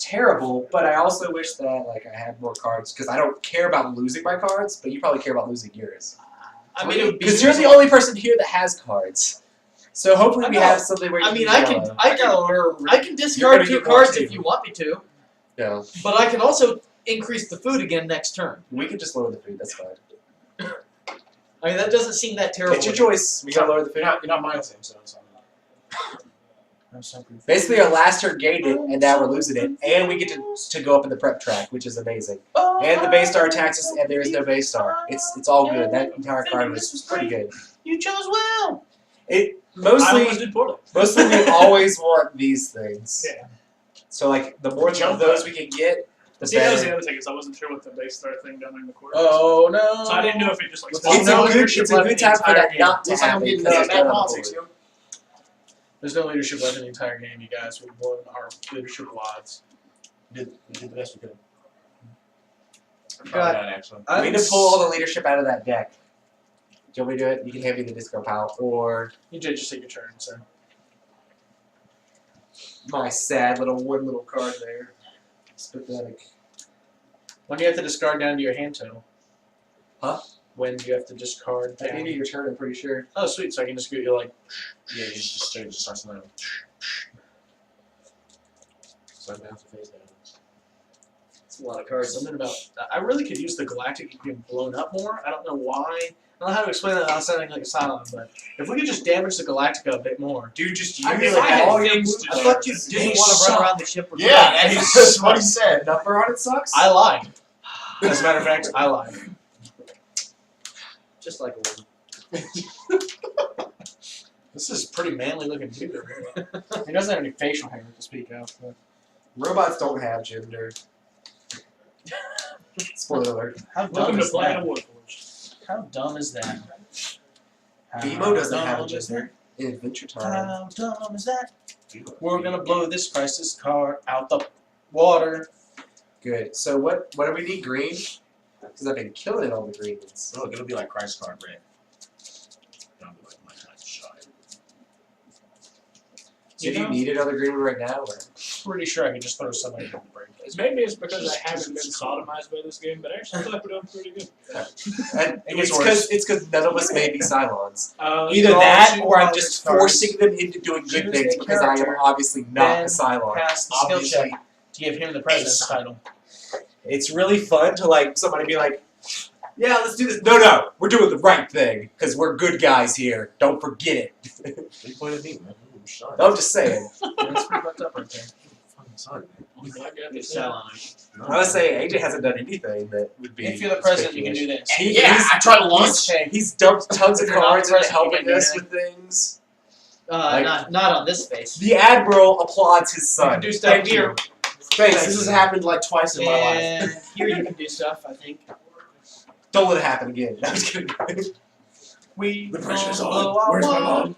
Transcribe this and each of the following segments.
terrible, but I also wish that like I had more cards because I don't care about losing my cards, but you probably care about losing yours. I mean, because you're the only person here that has cards. So hopefully we have something where you I can discard 2 cards if you want me to. No. But I can also increase the food again next turn. We can just lower the food. That's fine. I mean, that doesn't seem that terrible. It's your choice. We gotta lower the food. You're not minusing, so. Basically, our last turn gained it, and now we're losing it, and we get to go up in the prep track, which is amazing. And the base star attacks us, and there is no base star. It's all good. That entire card was pretty good. You chose well. Mostly we always want these things. Yeah. So like the more of those we can get, the See, that was better. the other thing is I wasn't sure what the base star thing down in the corner. Oh no! So I didn't know if it just like. It's a good time for that not to happen. There's no leadership left in the entire game, you guys. We've blown our leadership wads. We did the best we could. God, actually. We need to pull all the leadership out of that deck. Do you want me to do it? You can hand me the discard pile, or you did just take your turn, so. My sad one little card there. It's pathetic. When do you have to discard down to your hand total? Huh? When do you have to discard I down? gave you your turn, I'm pretty sure. Oh, sweet. So I can just go, you're like... Yeah, you just start something. So I have to face down. It's a lot of cards. Something about... I really could use the Galactic getting blown up more. I don't know why. I don't know how to explain that without sounding like a Cylon, but if we could just damage the Galactica a bit more. Dude, just use I mean, I had things to I do. thought you didn't want to run around the ship with Yeah, that's what he said. number on it sucks? I lied. As a matter of fact, I lied. Just like a woman. This is pretty manly looking dude. He doesn't have any facial hair to speak of. But. Robots don't have gender. Spoiler alert. How dumb Welcome to is playing a that? Warforged. How dumb is that? Vimo doesn't have a dumb is gender in Adventure that? Time. How dumb is that? We're gonna blow this crisis car out the water. Good. So what do we need? Green? Because I've been killing all the green ones. Look, it'll be like Christ card red. It'll be like my kind of shot. So do you need another green one right now? Or? Pretty sure I could just throw somebody in the break. Maybe it's because I haven't been sodomized by this game, but I actually feel like we're doing pretty good. And It gets it's because none of us may be Cylons. Either Either that, all or I'm two just cards. forcing them into doing good Choose things a because I am character, obviously not a then Cylon. Pass the skill Obviously. check to give him the president's title. It's really fun to like somebody be like, yeah, let's do this. No, we're doing the right thing because we're good guys here. Don't forget it. You pointed at me, man. I'm shy. I'm just saying. That's pretty fucked up right there. Fucking sorry, man. I would say AJ hasn't done anything that would be. If you're the president, you can do this. I tried to launch. He's dumped tons of If you're not cards the into president, you helping can do us that. with things. Not on this face. The Admiral applauds his son. You can do stuff Thank here. you. Thanks. This has happened like twice in my life. And here you can do stuff, I think. Don't let it happen again. I'm just kidding. We The pressure's blow on. our Where's my wad. mom?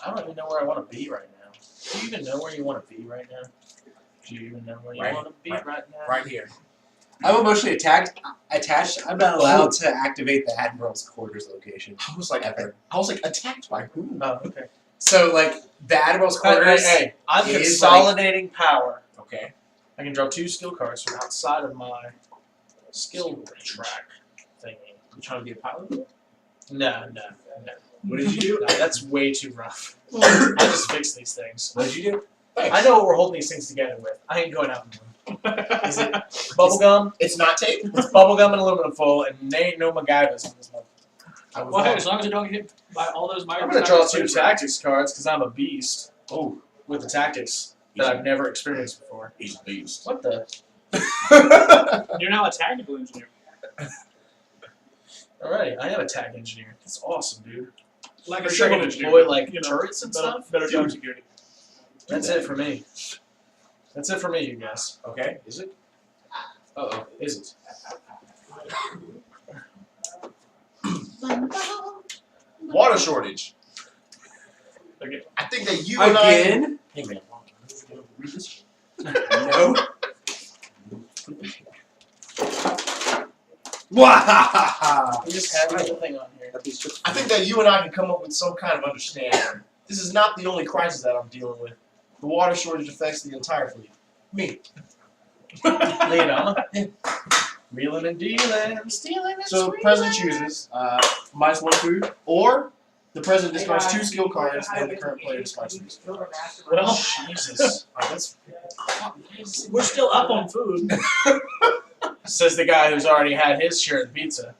I don't even know where I want to be right now. Do you even know where you want to be right now? Do you even know where you want to be right now? Right here. I'm emotionally attached. I'm not allowed to activate the Admiral's quarters location. I was like attacked by who? Oh, okay. So, like, the Admiral's quarters. Hey, I'm is consolidating power. Okay. I can draw 2 skill cards from outside of my skill track thingy. You trying to be a pilot? No. What did you do? No, that's way too rough. I just fix these things. What did you do? I know what we're holding these things together with. I ain't going out in them. Is it? Bubblegum. It's not tape. It's bubblegum and aluminum foil, and they ain't no MacGyvers on this one. Well, hey, as long as you don't get hit by all those I'm going to draw 2 tactics cards because I'm a beast. Oh, With the tactics that I've never experienced before. he's a beast. What the? You're now a tactical engineer. Alrighty, I am a tag engineer. That's awesome, dude. Like For a sure, I civil can engineer. deploy like you know, turrets and stuff. better job security. That's it for me. That's it for me, you guys. Okay, is it? Uh-oh, is it? Water shortage. Okay. I think that you and I. Again? Hey man, read this. No. Wahahaha! We just have the thing on here. I think that you and I can come up with some kind of understanding This is not the only crisis that I'm dealing with. The water shortage affects the entire fleet. Me. Leon, reeling and dealing, stealing and So the president chooses -1 food, or the president discards 2 skill cards and the current player discards 3 skill cards. Well, Jesus. That's We're still up on food. Says the guy who's already had his share of the pizza.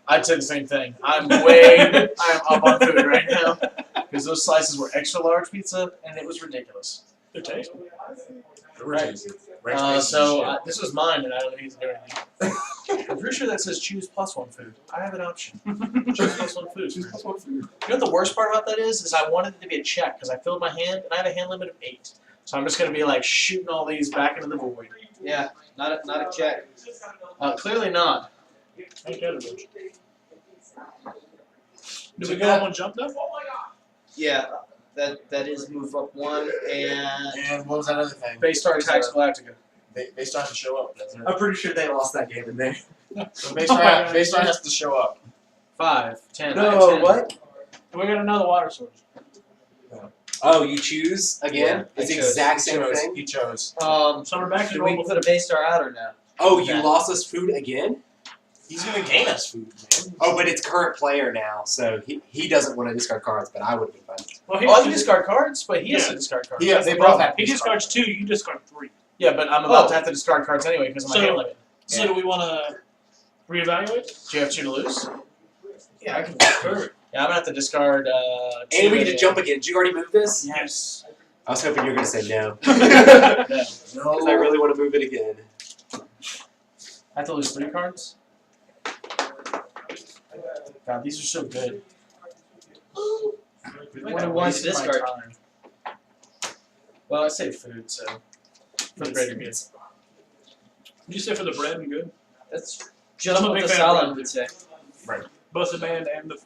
I'd say the same thing. I am up on food right now because those slices were extra large pizza and it was ridiculous. They're tasty. Right. This was mine and I don't need to do anything. I'm pretty sure that says choose +1 food. I have an option. Choose +1 food. choose +1 food. You know what the worst part about that is I wanted it to be a check because I filled my hand and I have a hand limit of 8. So I'm just gonna be like shooting all these back into the void. Yeah, not a check. Clearly not. Ain't that a bitch. Do we go up on jump though? Yeah, that is move up 1 and And what was that other thing? Baystar attacks Galactica. They start to show up. That's it. I'm pretty sure they lost that game in there. So Baystar has to show up. 5, 10. No, 10. what? We got another water source. Oh, you choose again? Yeah, it's the I chose. exact He same chose. thing? He chose. So we're back to do we normal. put a Baystar out or no? Oh, you Yeah. lost us food again? He's gonna gain us food, man. Oh, but it's current player now, so he doesn't want to discard cards, but I would have been fine. Well, Oh, I can discard cards, but he has to discard cards. Yeah, That's they the both problem. have. He discards 2, you discard 3. Yeah, but I'm about to have to discard cards anyway because of my So- hand limit. So do we want to reevaluate? Do you have 2 to lose? Yeah, I can discard. Yeah, I'm gonna have to discard. 2 And we get to again. jump again. Did you already move this? Yes. I was hoping you were going to say no. Yeah. Because I really want to move it again. I have to lose 3 cards. God, these are so good. What do we want to Wasting my discard? time. Well, I say food, so for the greater good. Did you say for the bread and good? That's just I'm a what big the fan of salad bread. would say. Both the band and the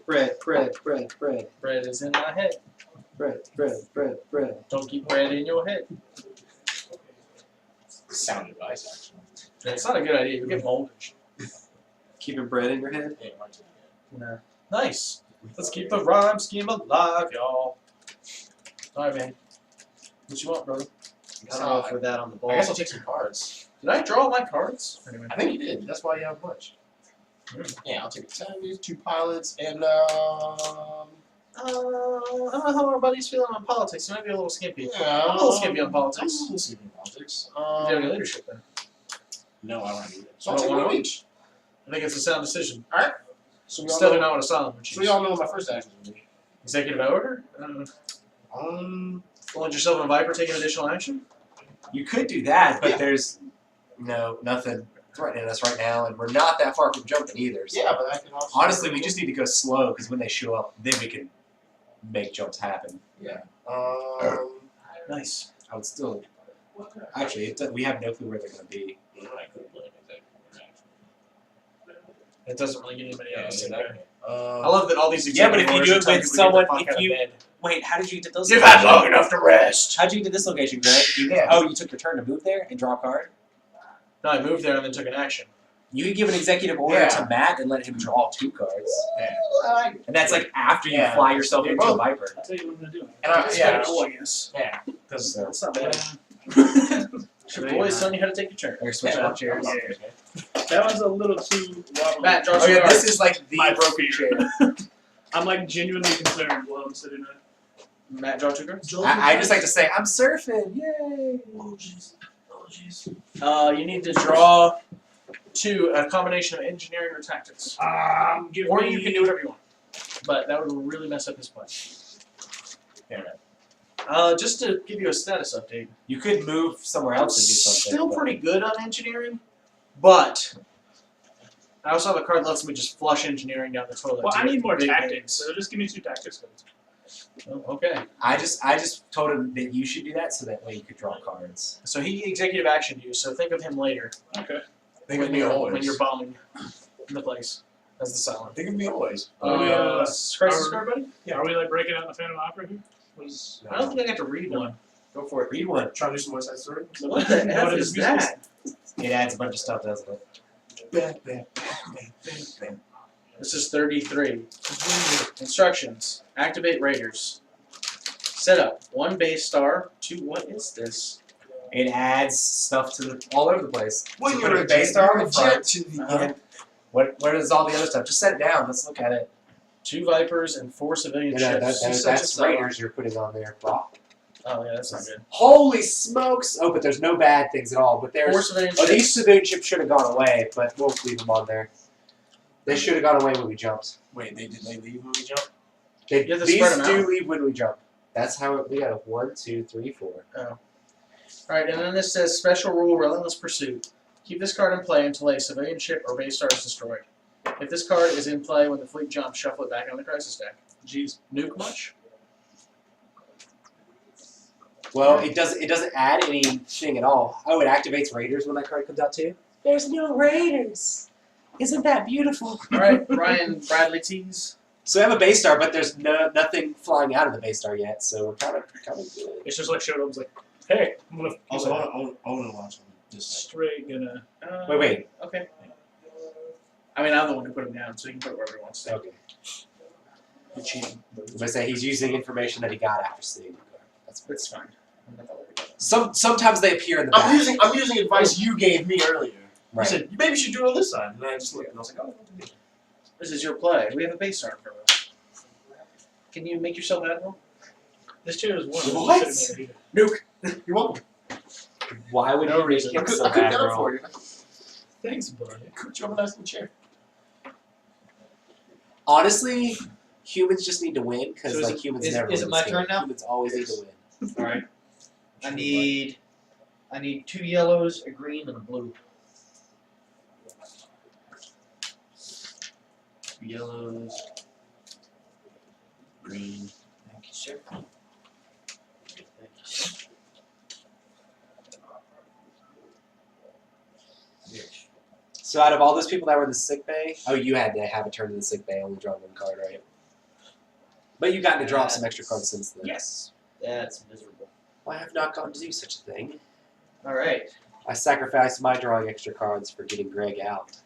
Bread. Bread. Bread is in my head. Bread. Don't keep bread in your head. Sound advice, actually. It's not a good idea. You get moldage. Keeping bread in your head? Yeah, mine's in No. Nice. Let's keep the rhyme scheme alive, y'all. Alright, man. What you want, brother? I don't know if we're that on the ball. I guess I'll take some cards. Did I draw my cards? Anyway. I think you did. That's why you have a bunch. Yeah, I'll take 10, 2 pilots, and I don't know how our buddy's feeling on politics. He might be a little skimpy. yeah, I'm a little skimpy on politics. I'm a little skimpy on politics. Do you have any leadership then? No, I don't have either. So You I'll take don't one want each. I think it's a sound decision. So It's definitely not what a silent would So choose. we all know what my first action would be. Executive order? Hold yourself in a Viper, taking additional action? You could do that, but Yeah. there's nothing threatening us right now, and we're not that far from jumping either. So. Yeah, but I can also. Honestly, we just need to go slow, because when they show up, then we can make jumps happen. Nice. I would still... Actually, we have no clue where they're going to be. I could blame it. It doesn't really get anybody Yeah, else. exactly. I love that all these Yeah, but executive if you orders do are it telling with people to get the someone- fuck if out of you- bed. Wait, how did you get this? You've had long enough to rest! How'd you get this location, Greg? Yeah. Oh, you took your turn to move there and draw a card? No, I moved there and then took an action. You could give an executive order Yeah. to Matt and let him draw 2 cards. Yeah. And that's like after you Yeah. fly yourself They're into a both- Viper. I'll tell you what I'm going to do. And I, It's yeah, kinda cool, I guess. yeah, because So, It's not bad. Your Yeah. boys telling you how to take your turn. we're switching up chairs. That one's a little too wobbly. Matt, draw Oh some yeah, cards. this is like the My broken chair. I'm like genuinely concerned while I'm sitting there. Matt, draw 2 cards. I just like to say, I'm surfing, yay! Oh jeez. Oh jeez. You need to draw 2, a combination of engineering or tactics. Give Or me. you can do whatever you want. But that would really mess up his play. Just to give you a status update. You could move somewhere else and do something. Still but- pretty good on engineering, but I also have a card that lets me just flush engineering down the toilet. Well, to I get need more big tactics, hits. so just give me 2 tactics cards. Oh, okay. I just told him that you should do that so that way you could draw cards. So he executive actioned you, so think of him later Okay. think of me always. when you're bombing the place as the silent. Think of me always. Crisis card, buddy? Are we like breaking out the Phantom Opera here? Was I don't think I got to read one. Go for it. Read one. Trying to do some West Side Story. What the No, F it is is that? It adds a bunch of stuff, doesn't it? Bam, bam, bam, bam, bam, bam. This is 33. Instructions. Activate Raiders. Set up 1 base star to what is this? It adds stuff to all over the place. When So you're put a a base star on the front. to the Uh-huh. end. What is all the other stuff? Just set it down. Let's look at it. 2 Vipers and 4 civilian ships. That's such a seller. Raiders you're putting on there, Brock. Oh yeah, that's not good. Holy smokes! Oh, but there's no bad things at all. But 4 there's civilian these ships. civilian ships should have gone away, but we'll leave them on there. They should have gone away when we jumped. Wait, did they leave when we jumped? You have to These spread 'em do out. leave when we jump. That's how we got a 1, 2, 3, 4. Alright, and then this says Special Rule Relentless Pursuit. Keep this card in play until a civilian ship or base star is destroyed. If this card is in play when the fleet jumps, shuffle it back on the crisis deck. Jeez, nuke much? Well, it doesn't add anything at all. Oh, it activates Raiders when that card comes out too. There's no Raiders. Isn't that beautiful? Alright, Ryan Bradley tease. So we have a base star, but there's nothing flying out of the base star yet. So we're kind of good. It's just like showed up. Was like, hey, I'm gonna Also, I want to watch on this. straight gonna. Wait. Okay. I mean, I'm the one who put him down, so he can put it wherever he wants to. Okay. You're cheating. As I say, he's using information that he got after seeing the card. It's fine. I'm not that worried about that. Sometimes they appear in the back. I'm using advice you gave me earlier. Right. You said maybe you should do it on this side, and I just looked and I was like, oh, what to do? This is your play. We have a base star in front of us. Can you make yourself admiral? This chair is one. What? Nuke. You're welcome. Why would No you make reason. him I so could down admiral? for you. Thanks, buddy. Could you have a nice little chair? Honestly, humans just need to win because So is like it- humans is- never. is win it my this game. turn now? Humans always need to win. All right. I need 2 yellows, a green, and a blue. Yellows. Green. Thank you, sir. So out of all those people that were in the sick bay, oh, you had to have a turn in the sick bay, only draw 1 card, right? But you've gotten to draw some extra cards since then. Yes. That's miserable. I have not gotten to do such a thing. All right. I sacrificed my drawing extra cards for getting Greg out.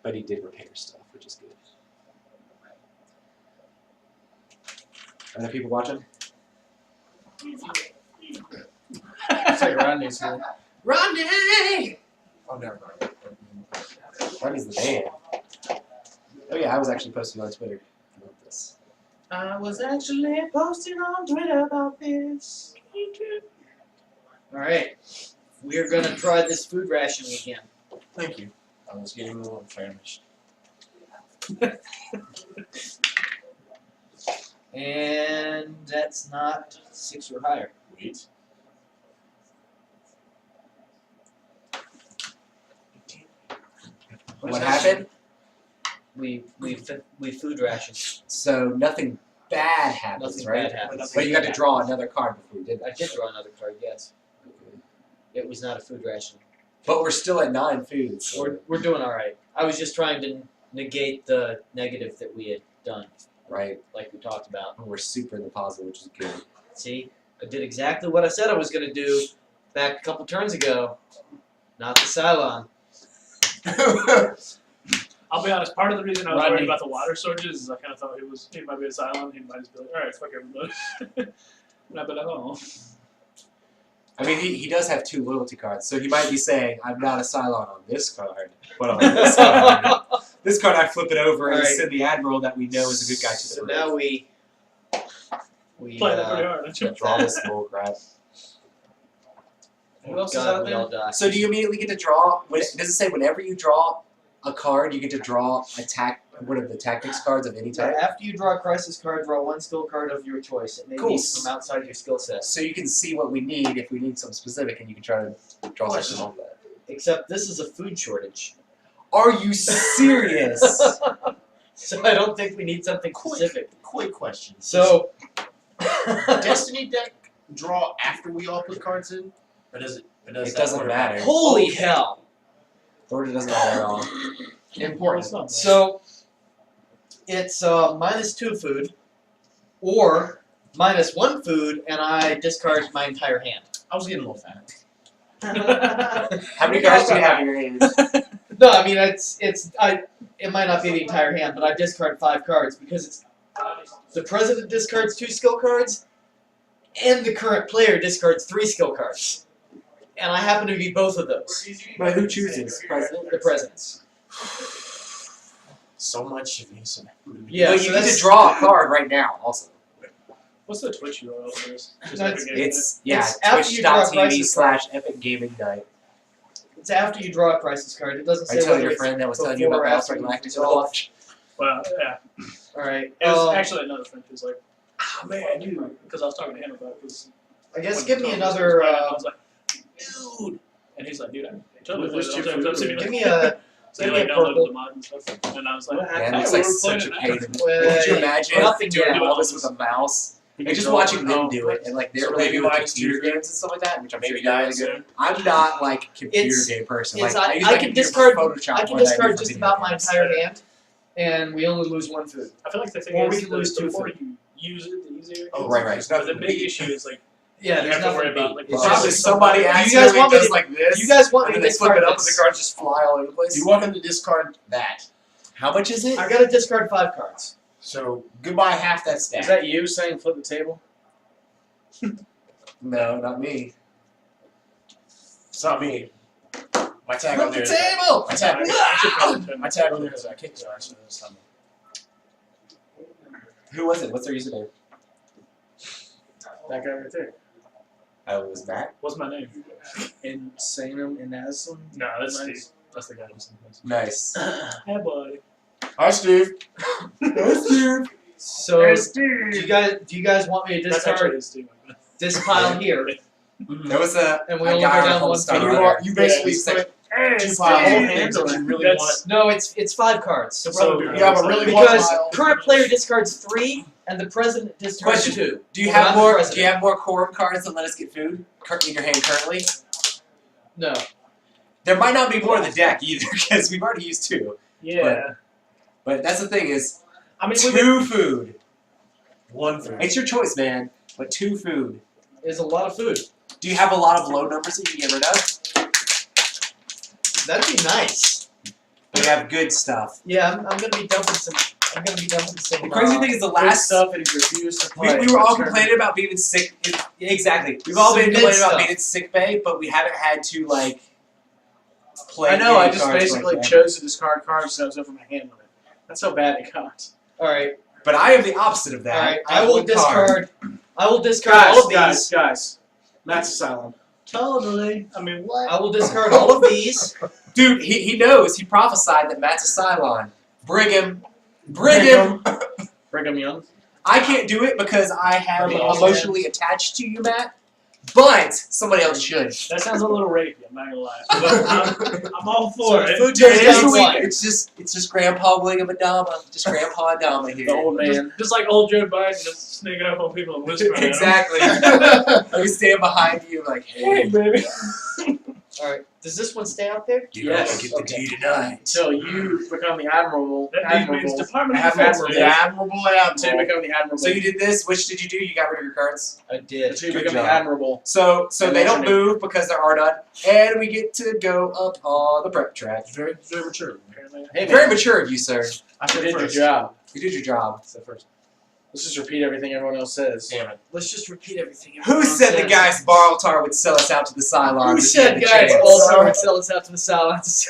But he did repair stuff, which is good. Are there people watching? It's like Rodney's here. Rodney! Oh, never mind. Rodney's the man. Oh yeah, I was actually posting on Twitter about this. I was actually posting on Twitter about this. All right. We're gonna try this food rationing again. Thank you. I was getting a little famished. And that's not 6 or higher. Wait. What happened? We food rationed. So nothing bad happens, Nothing right? bad happens. But you got to draw another card before you did I that. did draw another card. Yes. It was not a food ration. But we're still at 9 foods. So, We're doing all right. I was just trying to negate the negative that we had done, right. like we talked about. We're super in the positive, which is good. See, I did exactly what I said I was going to do back a couple turns ago. Not the Cylon. I'll be honest. Part of the reason I was Rodney. worried about the water shortages is I kind of thought he might be a Cylon. He might just be like, all right, fuck everybody. And I'd be like, oh. I mean, he does have 2 loyalty cards, so he might be saying, I'm not a Cylon on this card, but on this card. This card I flip it over and Right. send the Admiral that we know is a good guy to the So bridge. now we Play that pretty hard, don't you? Draw this bull crap. Who else is God, out we there? all die. So do you immediately get to draw, does it say whenever you draw a card, you get to draw one of the tactics cards of any type? After you draw a crisis card, draw 1 skill card of your choice. It may Cool. be from outside your skill set. So you can see what we need if we need something specific, and you can try to draw something on that. Except this is a food shortage. Are you serious? So I don't think we need something specific. Quick question. So Destiny deck draw after we all put cards in? Or does it? Or does It that doesn't order matter. holy hell! Order doesn't matter at all. Important. So it's -2 food, or -1 food, and I discard my entire hand. I was getting a little fat. How many cards do you have in your hand? No, I mean it might not be the entire hand, but I discard 5 cards because it's the president discards 2 skill cards, and the current player discards 3 skill cards, and I happen to be both of those. But who chooses? President? The presidents. So much of these. Yeah, But so you need that's- to draw a card right now, also. What's the Twitch URL for this? Just That's- Epic Games It's, yeah, It's after you draw a crisis card. twitch.tv/Epic Gaming Night. It's after you draw a crisis card. It doesn't I say tell whether your it's friend that was telling you about before or after Battlestar you Galacta to draw. watch. Well, yeah. All right. It was actually another friend who's like, ah, man, dude. Because I was talking to him about this. I guess when give he me told this another. was I was like, dude. And he's like, dude, I totally With played this it. two I'm Give me a. So he give me like a downloaded purple. the mod and stuff. And I was like, Man, hey, it's we like were such a playing pain. it now. Could you imagine Nothing doing yet. all this with a mouse? And just watching them do it, and like they're So really maybe good with minus computer 2. games and stuff like that, which I'm Maybe sure you're really die good. soon. I'm not like a computer It's- game person. it's- Like I- use I my can computer discard- for Photoshop I can more than I do discard for just video about my games. entire hand, and we only lose 1 food. I feel like the thing Or is, we can lose the 2 more food. you use it, the easier it Oh, gets. right, right. There's But the nothing big to issue is like, Yeah, you there's have to nothing worry to about beat. like It's Probably just- somebody you guys accidentally want me does to- like this. You guys want and me then to they flip discard it up, and the this? cards just fly all over the place. You want him to discard that. How much is it? I gotta discard 5 cards. So goodbye half that stack. Is that you saying flip the table? No, not me. It's not me. My tag on Flip there. the table. My tag. I should put it in. My tag on there is I kicked your ass this time. Who was it? What's their username? That guy right there. Oh, it was Matt. What's my name? Insanum Inazum. No, that's Nice. Steve. That's the guy who's in this. Nice. Hey, buddy. Hi, Steve. So, There's do Steve. you guys want me to That's actually discard Steve. this pile here? There was a And we a only guy go on down Home one Star field. on You, there. you basically Yeah, put Hey, 2 Steve. pile whole That's- hands that you really that's- want. No, it's 5 cards. So Yeah. you have a really one Because pile. current player discards 3, and the president discards Question. 2. Do you But have I'm the more? Do president. you have more quorum cards that let us get food in your hand currently? No. There might not be more in the deck either because we've already used 2. Yeah. But that's the thing is, I mean, 2 food. 1 food. It's your choice, man. But 2 food. Is a lot of food. Do you have a lot of low numbers that you can get rid of? That'd be nice. We have good stuff. Yeah, I'm gonna be dumping some. I'm gonna be dumping some. The crazy thing is the Last last stuff and he refused to we, play. we were all That's complaining about being in sick. Exactly. We've all been Some complaining about stuff. being in sick bay, but we haven't had to like play. I know. I any just cards basically like that. chose to discard cards so I was over my hand limit. That's how bad it got. All right. But I am the opposite of that. All right. have I will one card. discard. I will discard all of these. Guys. Matt's asylum. Totally. I mean, what? I will discard all of these. Dude, he knows. He prophesied that Matt's a Cylon. Bring him. Bring him. Brigham Young. I can't do it because I have Bring him. emotionally attached to you, Matt. But somebody else should. That sounds a little rapey. I'm not gonna lie. But I'm all for So it. food Dude, goes it's, down one. it's just Grandpa William Adama. Just Grandpa Adama here. The old man. Just like old Joe Biden, just sneaking up on people and whispering. at 'em. Exactly. I would stand behind you like, Hey, hey, baby. All right. Does this one stay out there? you're Yes. gonna get the tea tonight. Until you become the admirable. That dude means admirable. Department of Have Defense. admirable. dude. Admirable Until you Admiral. become the admirable. So you did this. Which did you do? You got rid of your cards. I did. Until you Good become job. the admirable. So And they don't what's your move because there are none, and we get to go up on the prep track. Very, very mature. Apparently. Hey, Very man, mature of you, sir. I you said did your first. job. You did your job. I said first. Let's just repeat everything everyone else says. Damn it. Let's just repeat everything. Who everyone said the says. guys Barltar would sell us out to the Cylons? Who if he said had the guys chance? Baltar would sell us out to the Silence?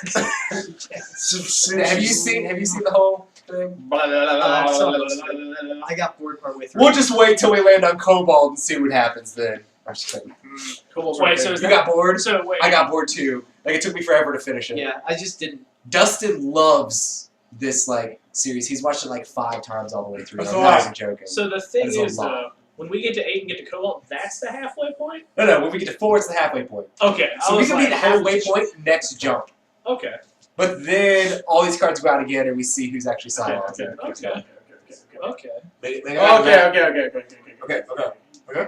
Have you seen the whole thing? Blah, blah, blah, blah, blah, blah, blah, blah. I got bored partway through. We'll just wait till we land on Cobalt and see what happens then. I'm just kidding. Cobalt's Wait, right so there. is You got bored? So wait. I got bored too. Like it took me forever to finish it. Yeah, I just didn't. Dustin loves this like series. He's watched it like 5 times all the way through. That's I'm a not lot. even joking. So the thing That's a is, lot. though, when we get to 8 and get to Cobalt, that's the halfway point. No, when we get to 4, it's the halfway point. Okay. I So we was can be like, the halfway holy point next jump. Okay. But then all these cards go out again, and we see who's actually Cylons. Okay. Okay. Okay. They Okay. Okay.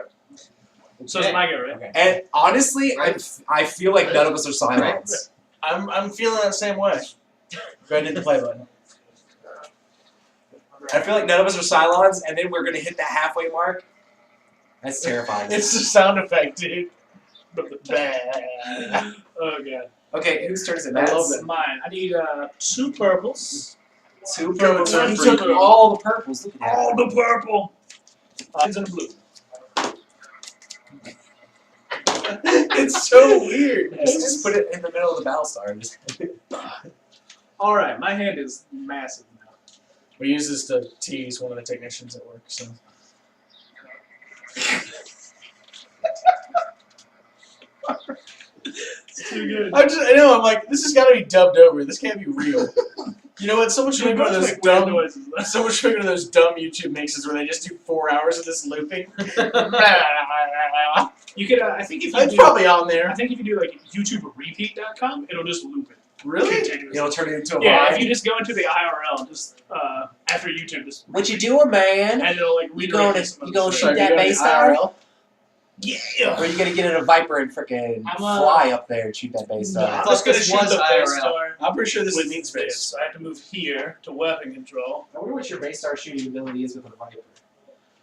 So it's my go, right? Okay. And honestly, I feel like none of us are Cylons. I'm feeling that same way. Go ahead and hit the play button. I feel like none of us are Cylons, and then we're gonna hit the halfway mark. That's terrifying. It's the sound effect, dude. Oh god. Okay, whose turn is it? I love Matt's? that. Mine. I need 2 purples. 2 Throw purples. it He to took purple. all the purples. Look at that. All the purple. And a blue. It's so weird. Just put it in the middle of the Battlestar. And just All right, my hand is massive now. We use this to tease one of the technicians at work. So. It's too good. I know. I'm like, this has got to be dubbed over. This can't be real. You know what? Someone should make one of those Make weird dumb. noises. Someone should make one of those dumb YouTube mixes where they just do 4 hours of this looping. You could, I think if you It's do, probably on there. I think if you do like YouTubeRepeat.com, it'll just loop it. Really? Continuously. it'll turn it into a Yeah, vibe. if you just go into the IRL, just after YouTube, just What you doing, man? and it'll like You redirect gonna some you other gonna stuff. shoot that you go to base star? IRL? Yeah. Or are you gonna get in a Viper and frickin' I'm, fly up there and shoot that base No, star? I'm thought just gonna this shoot was the base IRL. star I'm pretty sure this with is neat this. space. So I have to move here to weapon control. I wonder what your base star shooting ability is with a Viper.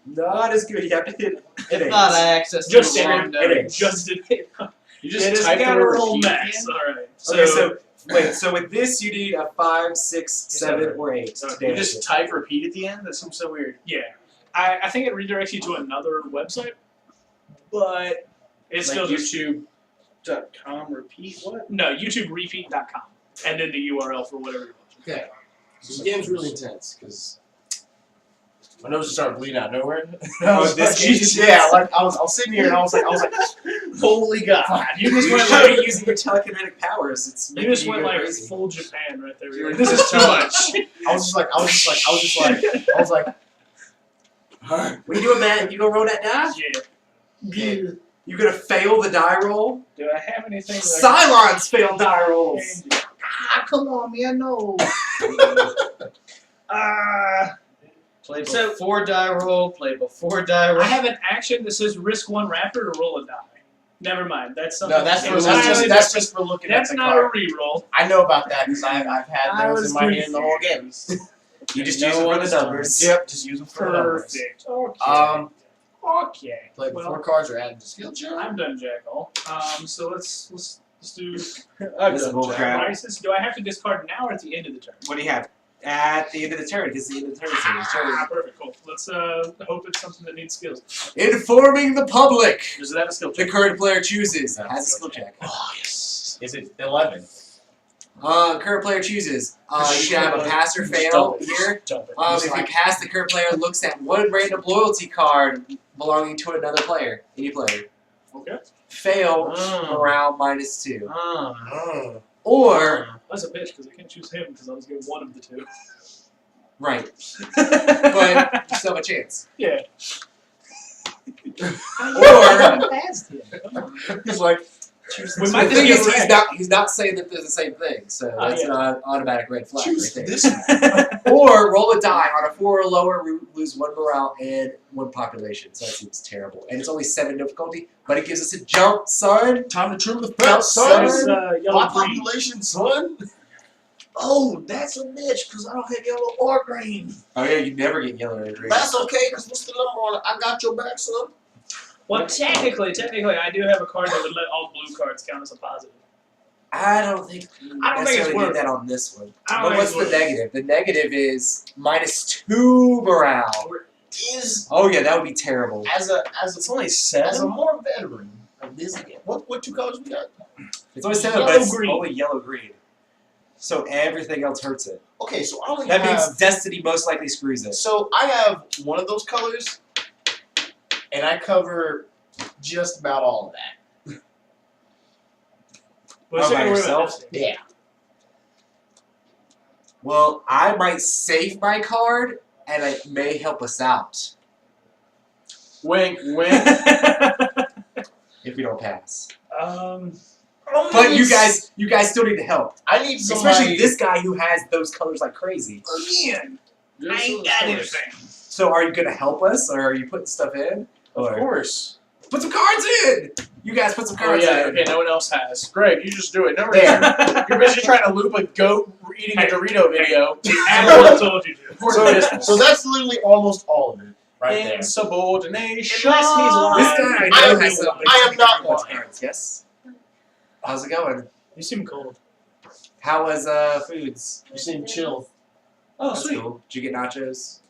Not as good. You have to hit If it. not, I access Just the wrong in it node. is. Just in it. You just It has type got the a word roll repeat max. again? Alright. Okay, so wait. So with this, you need a 5, 6, 7, or 8. So to You damage just it. type repeat at the end? That seems so weird. yeah. I think it redirects you to another website, but it's Like still just YouTube.com repeat what? no YouTubeRepeat.com and then the URL for whatever you're watching. Okay. So the game's really intense because my nose just started bleeding out of nowhere. Oh, this game? Yeah, like I was sitting here and I was like, Holy God. You just went How are you like using your telekinetic powers? It's you making just went go like crazy. full Japan right there. You're like, this is too much. I was like, What are you doing, man? You gonna roll that die? Yeah. You gonna fail the die roll? Do I have anything? Cylons fail die rolls. Come on, man, no. Play So- before die roll, play before die roll. I have an action that says risk 1 raptor to roll a die. Never mind. That's something. no, that's entirely just for looking That's at the not card. a reroll. I know about that because I've had I those was in my hand the whole confused. game. You just No use it for one the is numbers. Yep, just use them for the numbers. Perfect. Okay. Okay. Play Well, before cards are added to skill check. I'm done, Jack all. So let's do This is bullcrap. crisis. Do I have to discard now or at the end of the turn? What do you have? At the end of the turn, because the end of the turn is your turn. Ah, perfect. Cool. Let's hope it's something that needs skills. Informing the public. Does it have a skill The check? current player chooses. Has a skill check. Oh, yes. Is it 11? Current player chooses. You can have a pass or Just fail dump it. here. Just dump it. If you pass, the current player looks at one random loyalty card belonging to another player. Any player. Okay. Fail, Oh. morale -2. Oh. Or, That's a bitch because I can't choose him because I was getting one of the two. right. But you still have a chance. Yeah. Or, he's like, We the might just thing get is, wrecked. he's not saying that they're the same thing, so Oh, that's yeah. an automatic red flag Choose right there. this. Or roll a die on a 4 or lower, lose 1 morale and 1 population. So that seems terrible. And it's only 7 difficulty, but it gives us a jump, son. Time to trim the Jump, fat, son. It's, My yellow green. population, son. Oh, that's a bitch, because I don't have yellow or green. Oh yeah, you never get yellow or green. That's okay, because what's the number on it? I got your back, son. Well, technically, I do have a card that would let all blue cards count as a positive. I don't think you I don't think it's necessarily worth need that it. on this one. I don't But think what's it's the worth it. negative? The negative is -2 morale. Is Oh yeah, that would be terrible. as a It's only as a 7. more veteran of this game. What 2 colors we got? It's only 7, but Yellow, it's green. only yellow-green. So everything else hurts it. Okay, so I only That have. means Destiny most likely screws it. So I have one of those colors, and I cover just about all of that. But How so about you worry yourself? this. Yeah. Well, I might save my card, and it may help us out Wink, wink. if we don't pass. But But you guys still need to help, I need somebody. especially this guy who has those colors like crazy. Again, I ain't got anything. So, are you gonna help us, or are you putting stuff in? Of Or course. put some cards in. You guys put some Oh, cards yeah, in. okay, no one else has. Greg, you just do it. No There. reason. You're busy trying to loop a goat eating a Dorito video. Apple told you to. So that's literally almost all of it, right there. Insubordination. Unless he's lying. This guy I I know am- has some. I am not much lying. cards. Yes. How's it going? You seem cold. How was foods? You seem chill. Oh, That's sweet. cool. Did you get nachos?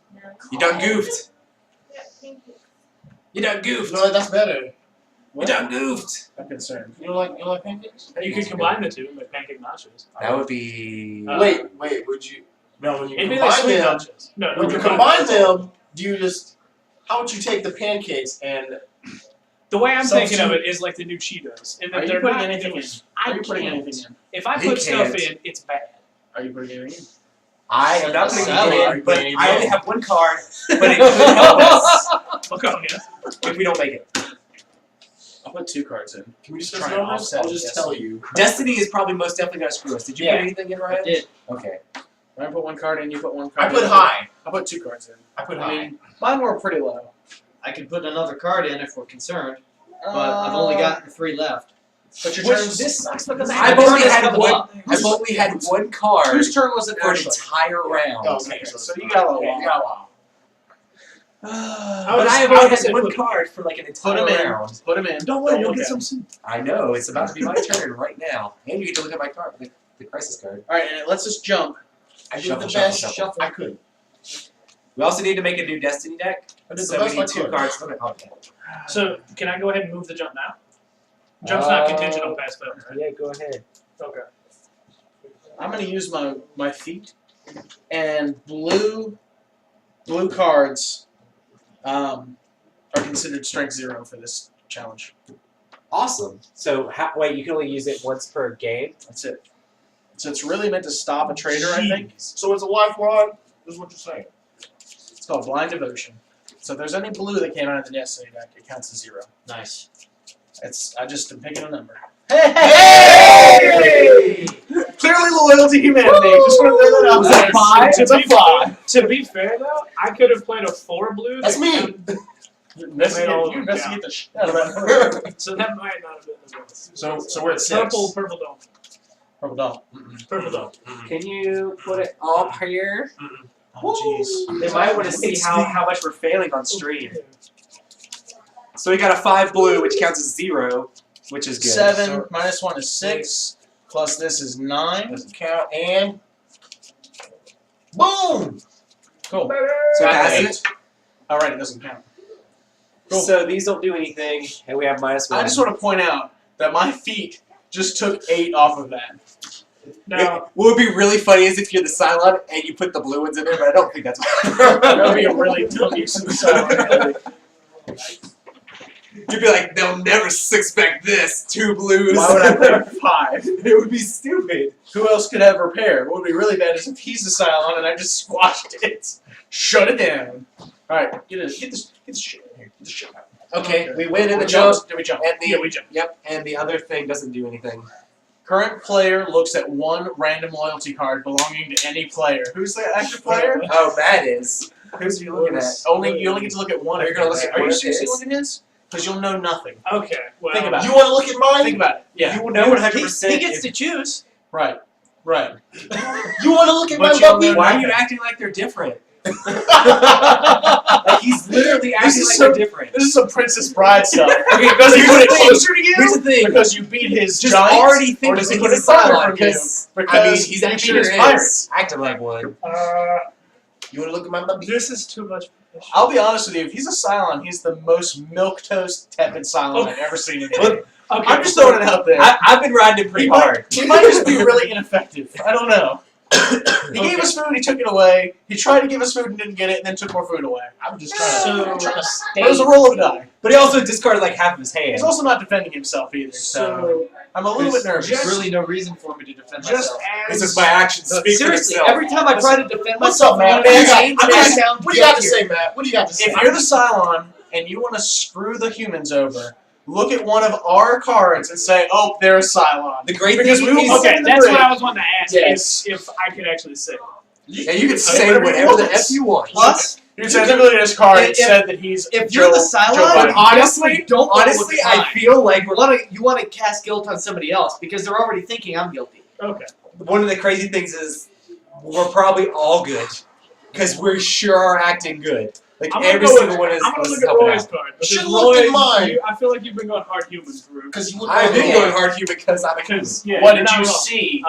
You done goofed. You done goofed. No, that's better. You done goofed. I'm concerned. You don't like pancakes? You could combine the two and make pancake nachos. That would be. Wait, would you? No, when you It'd be like combine sweet them, nachos. No, when you combine them, do you just? How would you take the pancakes and? The way I'm thinking of Substitute- it is like the new Cheetos. In Are that you they're putting not anything in? different. Are I you putting can't. anything in? If I He put stuff can't. in, it's bad. Are you putting anything in? I am not putting Salad. anything in, but Maybe. I only have one card, but it could help us Okay, yeah. if we don't make it. I'll put 2 cards in. Can we discuss Try and numbers? offset I'll it, just yes. tell you. Destiny is probably most definitely gonna screw us. Did you Yeah. put anything in, I Ryan? did. Okay. I put 1 card in, you put 1 I card in. put high. I put 2 cards in. I put I high. mean, mine were pretty low. I could put another card in if we're concerned, but I've only gotten 3 left. But your Which- turns. This sucks because I've My only turn has had come one. up. I've only had one card Whose turn was it for an actually? entire round. Oh, Okay, so you got a little while. Yeah, wow. But was- I have I only was had one put- card for like an Put entire him in. round. Put him in. Don't worry, you'll look get at some him. soon. I know it's about to be my turn right now, and you get to look at my card, the crisis card. All right, and let's just jump. I did Shuffle, the shuffle, best shuffle. shuffle I could. We also need to make a new Destiny deck, I did the so we best I need 2 could. cards. Okay. Okay. So, can I go ahead and move the jump now? Jump's not contingent on pass fail, right? Yeah, go ahead. Okay. I'm gonna use my feet, and blue cards are considered strength 0 for this challenge. Awesome. So, wait, you can only use it once per game? That's it. So it's really meant to stop a traitor, I think. So it's a lifeline. This is what you're saying. It's called Blind Devotion. So if there's any blue that came out of the Destiny deck, it counts as 0. Nice. I just am picking a number. Hey! Clearly loyal to humanity. Just want to throw that out Was there. it 5? It's a 5. To be fair, though, I could have played a 4 blue. That's that me. counted- You investigate the shit out of that. So that might not have been the best. So we're at 6. Purple dome. Purple dog. Purple dome. Can you put it up here? Oh, jeez. They might want to see how much we're failing on stream. So we got a 5 blue, which counts as 0, which is good. 7 So- minus 1 is 6. Plus this is 9. Doesn't count. And boom! Cool. So Got pass 8. it. Alright, it doesn't count. Cool. So these don't do anything, and we have -1. I just want to point out that my feet just took 8 off of that. Now, What would be really funny is if you're the Cylon and you put the blue ones in there, but I don't think that's That would be a really dumb use of the silent. You'd be like, they'll never expect this. 2 blues. Why would I put 5? It would be stupid. Who else could have repair? What would be really bad is if he's the Cylon and I just squashed it. Shut it down. Alright, get this shit in here. Get this shit out. Okay, we win in Did the we jump, Did we jump? and the yeah, we jump. yep, and the other thing doesn't do anything. Current player looks at 1 random loyalty card belonging to any player. Who's the active player? Oh, that is. Who's you looking at? You only get to look at 1. You're gonna look at Are one you of seriously his? looking at his? Because you'll know nothing. Okay, well. Think about it. You want to look at mine? Think about it. Yeah. You will know 100%. He gets to choose. Right. Right. You want to look at But my you'll puppy? know- Why are you acting like they're different? Like he's literally acting is like so- they're different. This is some Princess Bride stuff. Okay, Does he here's put it the thing. closer to you? Here's the thing. Because you beat his Just giants? already Or think does that he put he's it a farther Cylon from you? because I Because mean he's he actually beat his is pirates. acting like one. You want to look at my puppy? This is too much. I'll be honest with you, if he's a Cylon, he's the most milquetoast tepid Cylon I've ever seen in Well, it. Okay, I'm just throwing it out there. I've been riding him pretty He hard. might just be really ineffective. I don't know. He gave us food, he took it away. He tried to give us food and didn't get it, and then took more food away. I'm just trying to. So, It was a roll of the die. But he also discarded like half of his hand. He's also not defending himself either, so so I'm a little bit nervous. There's really no reason for me to defend just myself. This as is my actions speak for Seriously, themselves. every time I try to defend What's myself, up, Matt? I'm gonna sound What do you got to guiltier. say, Matt? What do you got to say? If you're the Cylon and you want to screw the humans over, look at one of our cards and say, "Oh, they're a Cylon." The great Because thing we is, will okay, in the that's bridge. what I was wanting to ask. Yes. If I could actually say. yeah, you can say whatever whatever you the want. F you want. Plus, You said look at his card and If- said that he's if you're the Joe Cylon, Biden. you Honestly, definitely don't wanna honestly, look at I mine. feel like You want to cast guilt on somebody else because they're already thinking I'm guilty. Okay. one of the crazy things is we're probably all good. because we sure are acting good. Like I'm gonna every go with- single one is I'm gonna look at helping Roy's out. card. Because Should've looked at Roy, mine. I feel like you've been going hard human through. Because you look I've been like going hard human because I'm a human. Because yeah, What you're did not you wrong. see?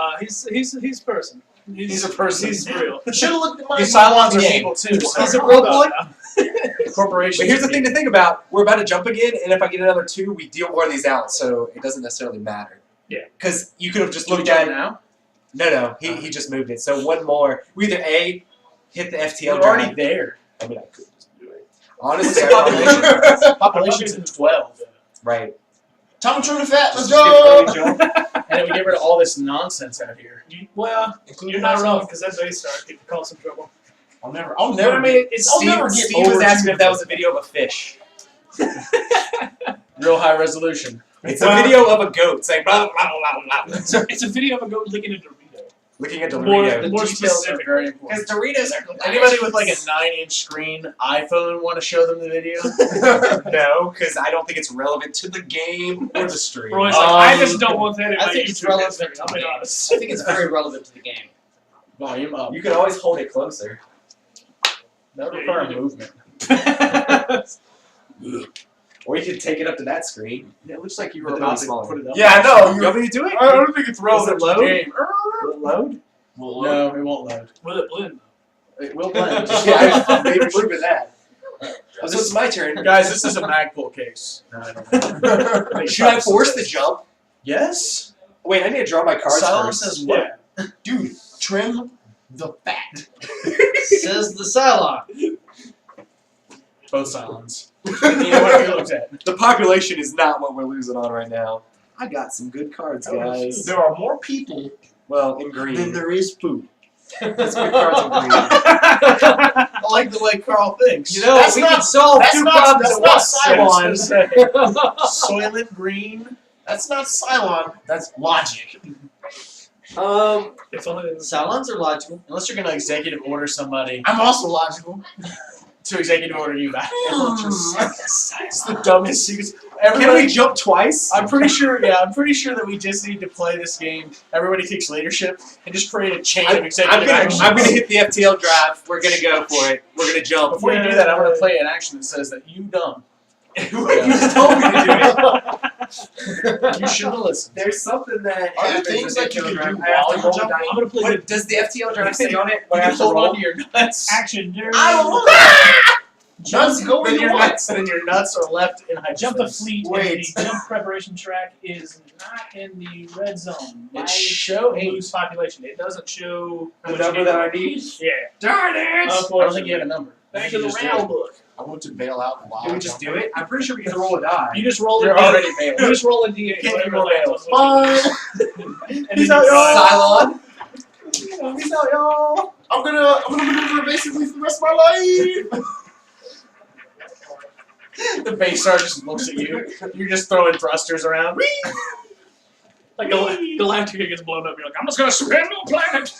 He's person. He's a person. He's real. Should have looked at mine. These Cylons are Yeah. people too. So He's a Hold on robot. now. corporations. But here's the thing to think about: we're about to jump again, and if I get another 2, we deal more of these out, so it doesn't necessarily matter. Yeah. Because you could have just Look looked at at it now. No, he just moved it. So one more. We either A, hit the FTL You're drive. already there. I mean, I could just do it. Honestly, I Population. probably Population's in 12. right. Tom True to Fat, let's Just go! skip early jump. And then we get rid of all this nonsense out here. Well, you're not wrong because that Battlestar could cause some trouble. I'll never But I mean, it's I'll never get Steve was over asking two if that was a video of a fish. Real high resolution. It's a video of a goat saying blah, blah, blah, blah, blah. it's a video of a goat licking a Dorito. Looking at More- Dorito. The more details are specific. very important. Doritos are Anybody with like a 9-inch screen iPhone want to show them the video? No, because I don't think it's relevant to the game or the stream. Roy's like, I Um, just don't want that in I my think it's YouTube relevant history. to I'll the be game. honest. I think it's very relevant to the game. Volume up. You can always hold it closer. That would Yeah, require you do. movement. Or you can take it up to that screen. It looks like you But were it'll about be to smaller. put it up. Yeah, I know. You want me to do it? I don't think it's relevant Does it to the load? game. Will it load? No, it won't load. Will it blend? It will blend. Yeah, I maybe prove it that. So it's my turn. Guys, this is a Magpul case. No, I don't know. Should I force the jump? Yes? Wait, I need to draw my cards Silence first. says what? Dude, trim the fat. Says the Cylon. Both Cylons. Either one of you looks at. The population is not what we're losing on right now. I got some good cards, guys. There are more people Well, in green. than there is food. Let's put cards in green. I like the way Carl thinks. You know, That's we not- can solve that's two not- problems that's at not once. Cylon. Soylent Green. That's not Cylon, that's logic. If only Cylons are logical. Unless you're going to executive order somebody I'm also logical. to executive order you back. Hmm. It's the dumbest secret. Can Everybody, we jump twice? I'm pretty sure that we just need to play this game. Everybody takes leadership and just create a chain of executive actions. I'm gonna hit the FTL drive. We're gonna go for it. We're gonna jump. Before you do that, I'm going to play an action that says that you dumb. You just told me to do it. You shouldn't listen. There's something that Are there happens things with that you FTL can drive. do I have while to you're roll the jumping? dice. I'm gonna play What does the FTL drive say on it? You I can have to hold roll. on to your nuts. action, dude. I don't want Nuts go where Then you your want. nuts are left in Jump a hyperspace. fleet Wait. and the jump preparation track is not in the red zone. It My show lose population. It doesn't show The what you number need. that I need? Yeah. Darn it! I don't think you have a number. Back You to the just do round it. book. I want to bail out while Can we just do it? I'm pretty sure we get to roll a die. You just roll a You're D8. already bailed. You just roll a D8. Can't whatever be more lands bailed. on Fine. and then He's you out, draw it. Cylon. Peace out, y'all. I'm gonna maneuver basically for the rest of my life. The base star just looks at you. You're just throwing thrusters around. Like Galactica gets blown up. You're like, I'm just gonna spin the planet.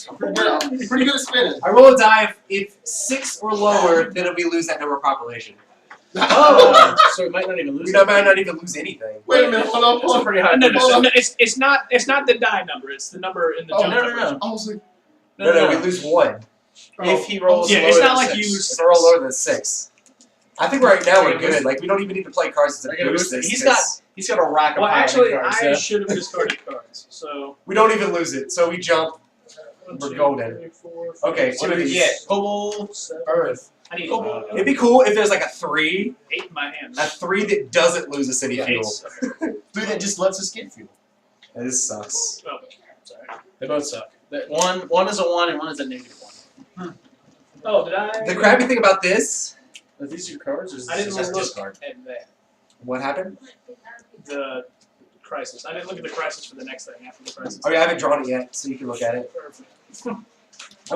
I'm pretty good at spinning. I roll a die. If 6 or lower, then we lose that number of population. Oh, so we might not even lose. We might not even lose anything. Wait a minute, hold on, That's hold a on. pretty high. No, percentage. it's not the die number. It's the number in the Oh, jump. no, no, no. I was like, No, we lose 1. If he rolls Yeah, lower it's not than like 6. you- If I roll lower than 6. I think right now we're good. Like, we don't even need to play cards to They're gonna boost boost this. it. He's got a rack of Well, piling actually, cards. I yeah. should have discarded cards. So We don't even lose it. So we jump. one, We're two, golden. three, four, Okay, five, what do we six, get? Cobalt. seven. Earth. I need It'd be cool if there's like a 3. 8 in my hand. A 3 that doesn't lose us any Yeah, fuel. Okay. Food that just lets us get fuel. This sucks. Oh, sorry. They both suck. One is a 1 and one is a -1. Oh, did I? The crappy thing about this, Are these your cards? Or is I this didn't just look discard? at that. what happened? The crisis. I didn't look at the crisis for the next thing after the crisis. Oh yeah, I haven't drawn it yet, so you can look at it. Perfect. I'm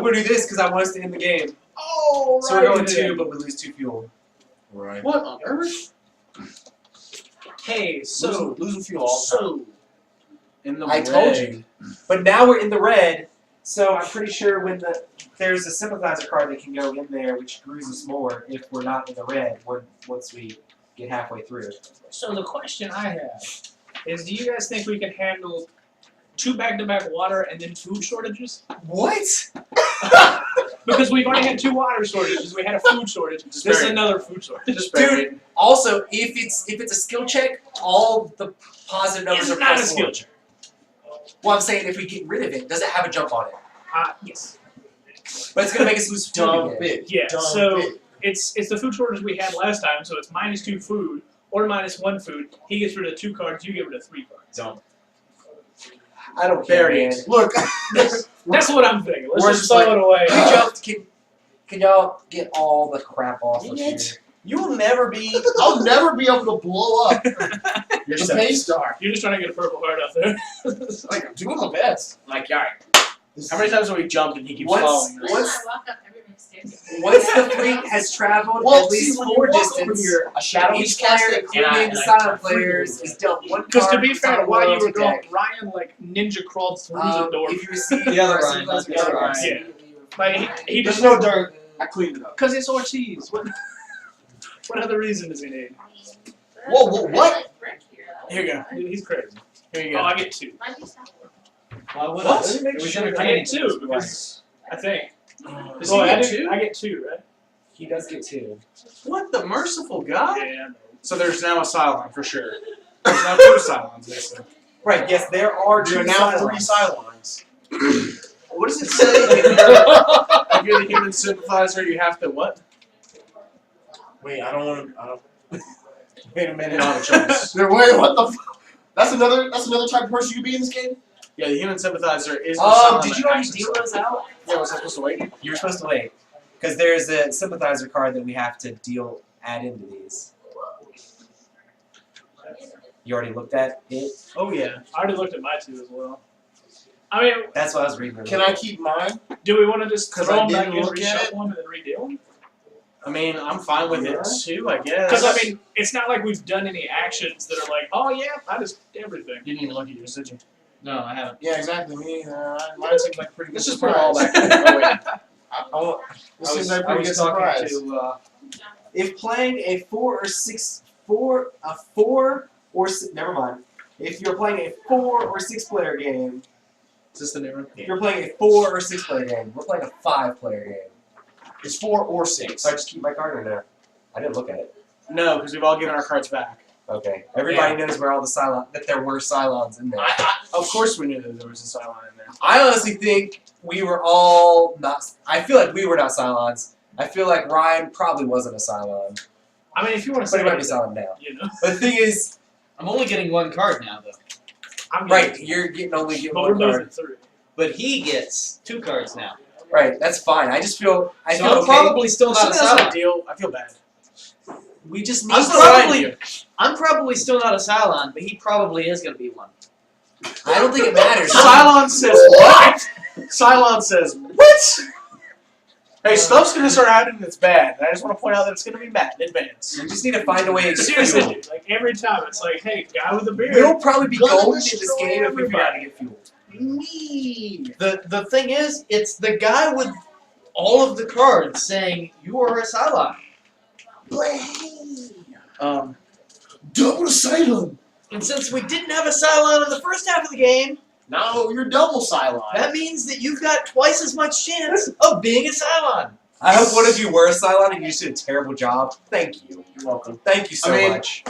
gonna do this because I want us to end the game. Oh, So we're going 2, but we lose 2 fuel. Right. What on earth? Hey, so losing fuel all the time. In the I red. told you. But now we're in the red, so I'm pretty sure when there's a sympathizer card that can go in there, which screws us more if we're not in the red once we get halfway through. So the question I have is, do you guys think we can handle 2 back-to-back water and then food shortages? What? Because we've already had 2 water shortages. We had a food shortage. Just This is bury it. another food shortage. Just bury it. Also, if it's a skill check, all the positive numbers It's are not a plus skill 1. check. Well, I'm saying if we get rid of it, does it have a jump on it? Yes. But it's gonna make us lose food Dumb again. bit. Yeah, Dumb so bit. it's the food shortage we had last time, so it's -2 food or -1 food. He gets rid of 2 cards, you get rid of 3 cards. Dumb. I don't care, Bury man. it. Look, That's what I'm thinking. Let's Where's just throw it away. We jumped. Can y'all get all the crap off of Dang here? it. you will never be. I'll never be able to blow up You're the set. Baystar. You're just trying to get a purple heart out there. Like, I'm doing my best. Like, alright. How many times have we jumped and he keeps Once- following us? once- I walk up every mistake. Once the fleet has traveled Well, at least see, when you 4 walk over distance, here, a shadow each is player, casted, including the and I silent turn players, free. is dealt 1 Because card to be per fair, time while you roll were to going, deck. Ryan like ninja crawled through the door. If you receive The other first Ryan, influence, not the other Ryan. Ryan. Like he There's just no dirt. I cleaned it up. because it's Ortiz. What other reason does he need? Whoa, whoa, what? Here you go. Dude, he's crazy. Here you Oh, go. I get 2. Why would What? I? It was I entertaining. get 2 because I think. Does Well, he I get do- 2? I get 2, right? He does get 2. What the merciful God? Yeah. So there's now a Cylon for sure. There's now 2 Cylons, basically. Right, yes, there are There 2 are now Cylons. 3 Cylons. What does it say? If you're the human sympathizer, you have to what? Wait, I don't want to. I don't. Wait a minute. You don't have a choice. Wait, what the? That's another type of person you could be in this game. Yeah, the human sympathizer is the Oh, Cylon did that you already acts deal as- those out? Yeah, was I supposed to wait? You were supposed to wait. Because there's a sympathizer card that we have to add into these. You already looked at it? Oh yeah. I already looked at my 2 as well. I mean, That's what I was reading. Can I keep mine? do we want to just 'Cause throw I them back didn't in, look at reshuffle them, and then redeal them? I mean, I'm fine with it too, I guess. Because I mean, it's not like we've done any actions that are like, oh yeah, I just everything. You didn't even look at yours, did you? No, I haven't. Yeah, exactly. Me neither. Mine seems like a pretty good. Let's just put them all back in. surprise. Oh, wait. This seems like a pretty good surprise. If playing a 4 or 6 never mind. If you're playing a 4 or 6 player game, Is this the new one? if you're playing a 4 or 6 player game, we're playing a 5 player game. It's 4 or 6. So I just keep my card in there. I didn't look at it. No, because we've all given our cards back. Okay. Everybody knows where all the that there were Cylons in there. Of course we knew that there was a Cylon in there. I honestly think we were all not. I feel like we were not Cylons. I feel like Ryan probably wasn't a Cylon, I mean, if you want to but say he might be anything, Cylon now. you know, But the thing is, I'm only getting 1 card now, though. I'm right? You're only getting But we're one both card. at 3. But he gets 2 cards now. Right. That's fine. I just feel. I So feel I'm okay. probably still not a Something else I Cylon. deal. I feel bad. We just need. I'm some- probably- I'm probably still not a Cylon, but he probably is going to be one. I don't think it matters. Cylon says what? Cylon says what? Hey, stuff's gonna start happening that's bad. And I just want to point out that it's gonna be bad in advance. We just need to find a way to get Seriously, fuel. dude, like every time it's like, hey, guy with a beard. We'll probably be Gonna golden in this destroy game if we figure out how to get fuel. Me. The thing is, it's the guy with all of the cards saying you are a Cylon. Double Cylon. And since we didn't have a Cylon in the first half of the game, Now you're double Cylon. that means that you've got twice as much chance of being a Cylon. I hope one of you were a Cylon and you just did a terrible job. Thank you. You're welcome. Thank you so I mean- much.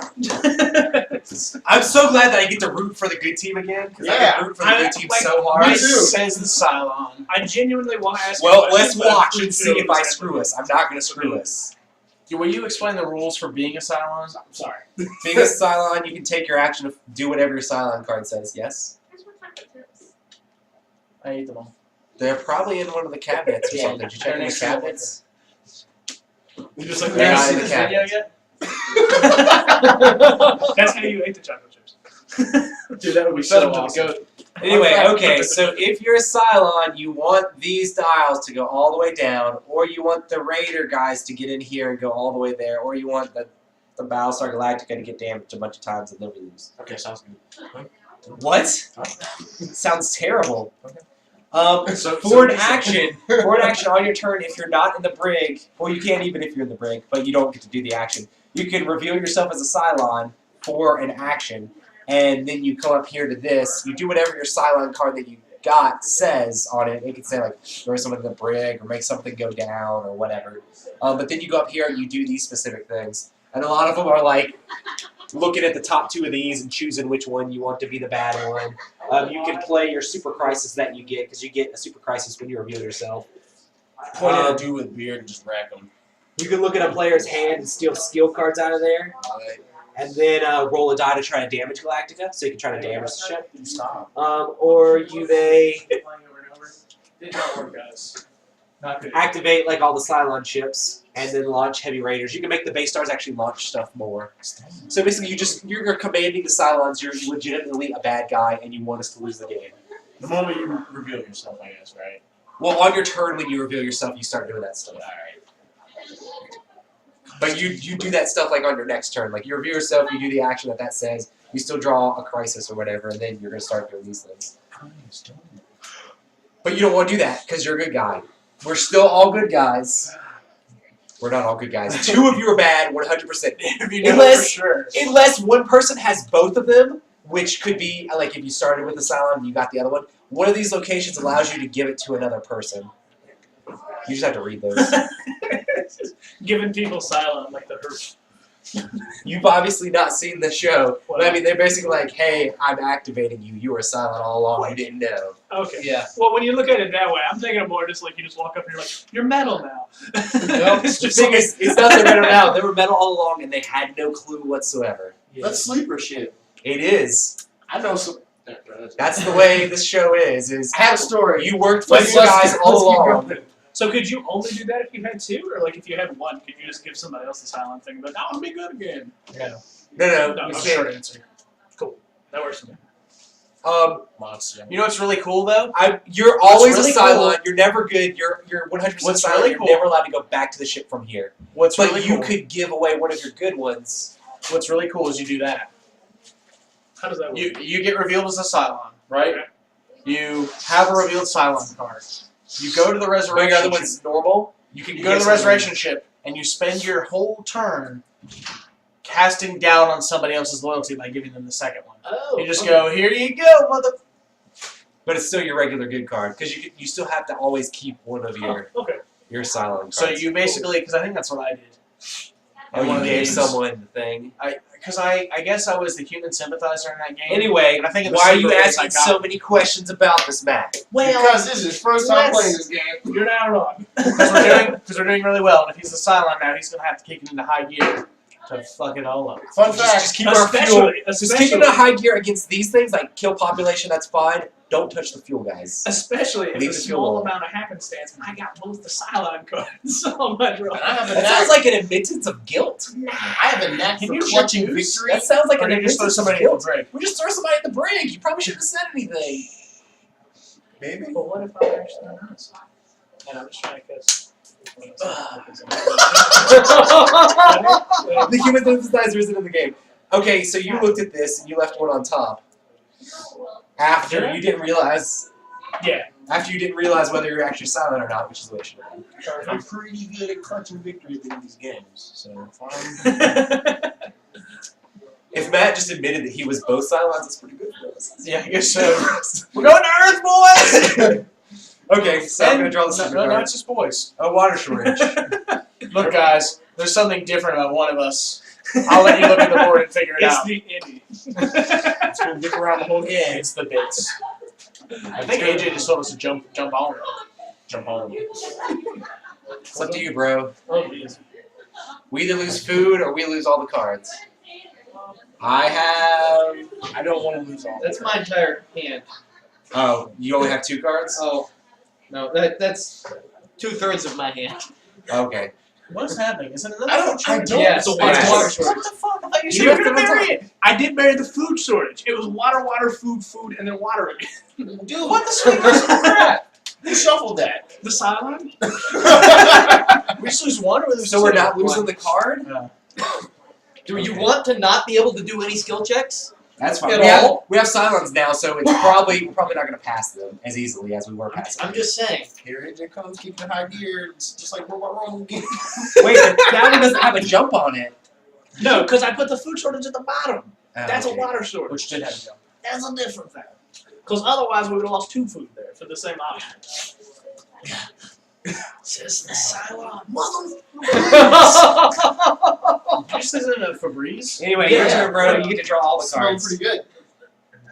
I'm so glad that I get to root for the good team again because I Yeah. can root for the good team like, so hard. Me too. Says the Cylon. I genuinely want to ask you Well, a let's question, but watch I'm and see pretty if sure I it's screw us. I'm not going to screw us. Will you explain the rules for being a Cylon? I'm sorry. Being a Cylon, you can take your action to do whatever your Cylon card says. Yes? I ate them all. They're probably in one of the cabinets or Yeah, something. Did you check they're in the next to the cabinets? You just like, They're you not see in the this video cabinets. yet? That's how you ate the chocolate chips. Dude, that would be We fed so them to the awesome. goat. Anyway, okay, so if you're a Cylon, you want these dials to go all the way down, or you want the Raider guys to get in here and go all the way there, or you want the Battlestar Galactica to get damaged a bunch of times and then we lose. Okay, sounds good. What? Sounds terrible. So, For an action on your turn, if you're not in the brig, or you can't even if you're in the brig, but you don't get to do the action, you can reveal yourself as a Cylon for an action, and then you come up here to this. You do whatever your Cylon card that you got says on it. It can say like throw someone in the brig or make something go down or whatever. But then you go up here and you do these specific things. And a lot of them are like looking at the top 2 of these and choosing which one you want to be the bad one. You can play your super crisis that you get, because you get a super crisis when you reveal yourself. Point at a dude with beard and just rack him. You can look at a player's hand and steal skill cards out of there. And then roll a die to try to damage Galactica, so you can try to damage the ship. Stop. Or you may Playing over and over. Did not work, guys. Not good. activate like all the Cylon ships and then launch heavy raiders. You can make the base stars actually launch stuff more. So basically, you're commanding the Cylons. You're legitimately a bad guy, and you want us to lose the game. The moment you reveal yourself, I guess, right? Well, on your turn when you reveal yourself, you start doing that stuff. But you do that stuff like on your next turn. Like you reveal yourself, you do the action that says. You still draw a crisis or whatever, and then you're gonna start doing these things. But you don't want to do that because you're a good guy. We're still all good guys. We're not all good guys. 2 of you are bad, 100%. Unless one person has both of them, which could be like if you started with the Cylon and you got the other one. One of these locations allows you to give it to another person. You just have to read those. Giving people Cylon like the Herp. You've obviously not seen the show. But I mean, they're basically like, hey, I'm activating you. You were Cylon all along. You didn't know. Okay. Yeah. Well, when you look at it that way, I'm thinking of more just like you just walk up and you're like, you're metal now. Nope. It's The just thing like, is, it's not that they're metal now. They were metal all along, and they had no clue whatsoever. That's sleeper shit. It is. I know some. That's the way this show is. I have a story. You worked for Let's- you guys let's all keep along. going. so could you only do that if you had 2, or like if you had 1, could you just give somebody else the Cylon thing? But I want to be good again. No, No, you no, can't. short answer. Cool. That works for me. Monster. You know what's really cool though? You're always really a Cylon. cool- You're never good. You're 100% What's Cylon. really You're cool- never allowed to go back to the ship from here. What's But really you cool? could give away one of your good ones. What's really cool is you do that. How does that work? You get revealed as a Cylon, right? Okay. You have a revealed Cylon card. You go to the But resurrection your other ship. one's normal. You can you go to get the something- resurrection ship and you spend your whole turn casting down on somebody else's loyalty by giving them the second one. Oh. You just okay. go, here you go, mother. But it's still your regular good card because you still have to always keep one of your Okay. Cylon cards. So you basically, because I think that's what I did. Oh, One you of the gave games. someone the thing. Because I guess I was the human sympathizer in that game. Anyway, and I think in the why are you sleeper phase asking I got so it. many questions about this, Matt? Because this is his first time let's- playing this game. You're not wrong. Because we're doing really well, and if he's a Cylon now, he's gonna have to kick it into high gear to fuck it all up. Fun fact. Just keep our fuel. Just kick it into high gear against these things, like kill population, that's fine. Don't touch the fuel, guys. Especially if Leave it's a the fuel small alone. amount of happenstance, and I got both the Cylon cards on my draw. And I have a That knack. sounds like an admittance of guilt. I have a knack Can for you clutching choose? victory. That sounds like Or an did you just admittance throw of somebody in the guilt. brig? We just throw somebody at the brig. You probably shouldn't have said anything. Maybe. But what if I'm actually honest? And I'm just trying to guess. The human synthesizer isn't in the game. Okay, so you looked at this and you left one on top. After you didn't realize. Yeah. After you didn't realize whether you're actually silent or not, which is the way it should have been. I'm pretty good at clutching victory in these games. So if I'm If Matt just admitted that he was both Cylons, that's pretty good for us. Yeah, I guess so. We're going to Earth, boys! Okay, so I'm going to draw the no, super no, card. it's just boys. A water shortage. Look, guys, there's something different about one of us. I'll let you look at the board and figure it It's out. the innie. it's gonna dick around the whole game. It's the bits. I think AJ just told us to jump on. Jump on. It's up to you, bro. Oh, geez. We either lose food or we lose all the cards. I I don't want to lose all. That's my entire hand. Oh, you only have 2 cards? Oh, no, that's 2/3 of my hand. Okay. What's happening? Is it another I don't. food shortage? Yeah, it's a it's water water shortage. shortage. What the fuck? I thought you said You you were have going to to bury it. I did bury the food shortage. It was water, food, and then water again. Dude, What the sweet was crap? who shuffled that? The Cylon? We just lose one or we lose So we're two? not losing the card? Yeah. Do you want to not be able to do any skill checks? That's fine. At We have, all? we have Cylons now, so it's probably we're probably not going to pass them as easily as we were passing. I'm just saying. Here AJ comes, keeping high gear. It's just like Robot Roll game. Wait, that one doesn't have a jump on it. No, because I put the food shortage at the bottom. That's okay. a water source. which did have a jump. That's a different thing. Because otherwise we would have lost 2 food there for the same option. Just Cylon, This isn't a Febreze. Anyway, your Yeah. turn, bro. You get to draw all the Smelling cards. pretty good.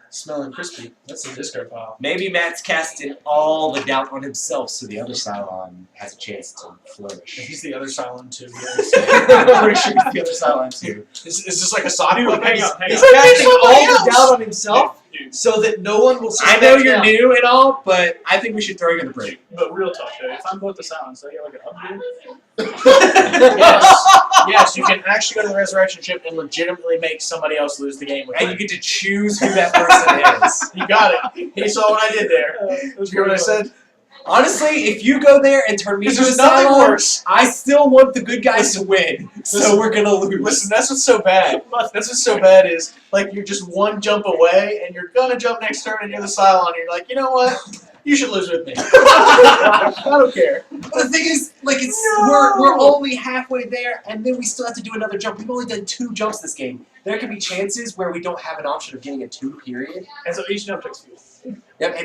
Smelling crispy. That's the discard pile. Maybe Matt's casting all the doubt on himself, so the other Cylon has a chance to flourish. He's the other Cylon too. I'm pretty sure he's the other Cylon too. Is this like a sock Dude, puppet? hang on. He's Like, casting somebody all the else. doubt on himself Dude, so that no one will I suspect know you're him. new and all, but I think we should throw you in the break. but real talk though, if I'm both the Cylons, so I get like an upgrade. Yes, you can actually go to the resurrection ship and legitimately make somebody else lose the game with And you it. get to choose who that person is. You got it. He saw what I did there. Did you hear what I said? Honestly, if you go there and turn me Because into a there's nothing Cylon, worse. I still want the good guys to win. So listen, we're gonna lose. Listen, that's what's so bad. That's what's so bad is, like, you're just one jump away, and you're gonna jump next turn, and you're the Cylon, and you're like, you know what? You should lose with me. I don't care. But the thing is, like, it's No! we're only halfway there, and then we still have to do another jump. We've only done 2 jumps this game. There could be chances where we don't have an option of getting a 2 period. And so each jump takes fuel. Yep,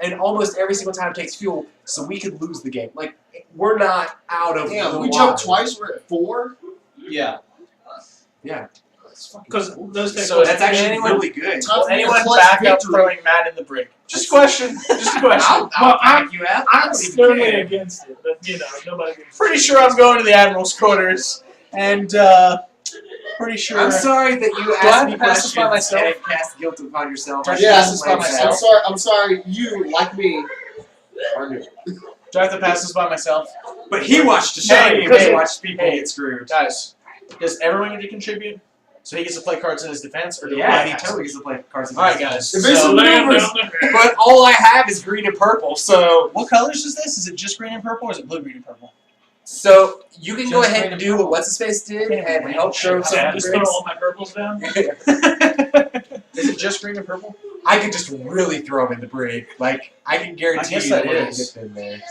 and almost every single time takes fuel, so we could lose the game. Like, we're not out of Damn, the we water. jumped twice. We're at 4. Yeah. Yeah, Because those take So that's actually anyone- really good. Time Will for me to anyone clutch back up victory. throwing Matt in the brick? Just a question. Just a question. I'll back you out. I I'm don't even sternly care. against it, but you know, nobody gives Pretty sure I'm going to the Admiral's quarters, and pretty sure. I'm sorry that you I have asked me to pass this by questions myself? and cast guilt upon yourself. Do I Yeah, pass this by I'm myself? sorry. I'm sorry. You, like me, are new. Do I have to pass this by myself? But he watched the show. Hey, Because hey, he watched people hey. get screwed. Guys, does everyone get to contribute? So he gets to play cards in his defense, or do Yeah, I he pass? totally gets to play cards. in All right, his guys. hand. Evasive So, maneuvers. But all I have is green and purple, so what colors is this? Is it just green and purple, or is it blue, green, and purple? you can go Just ahead green and and do what purple. what's his face did Can't and even help read throw shit. some Yeah, of just the throw bricks. all my purples down. Is it just green and purple? I could just really throw him in the brig. Like I can guarantee guess you that we're gonna is. get them there.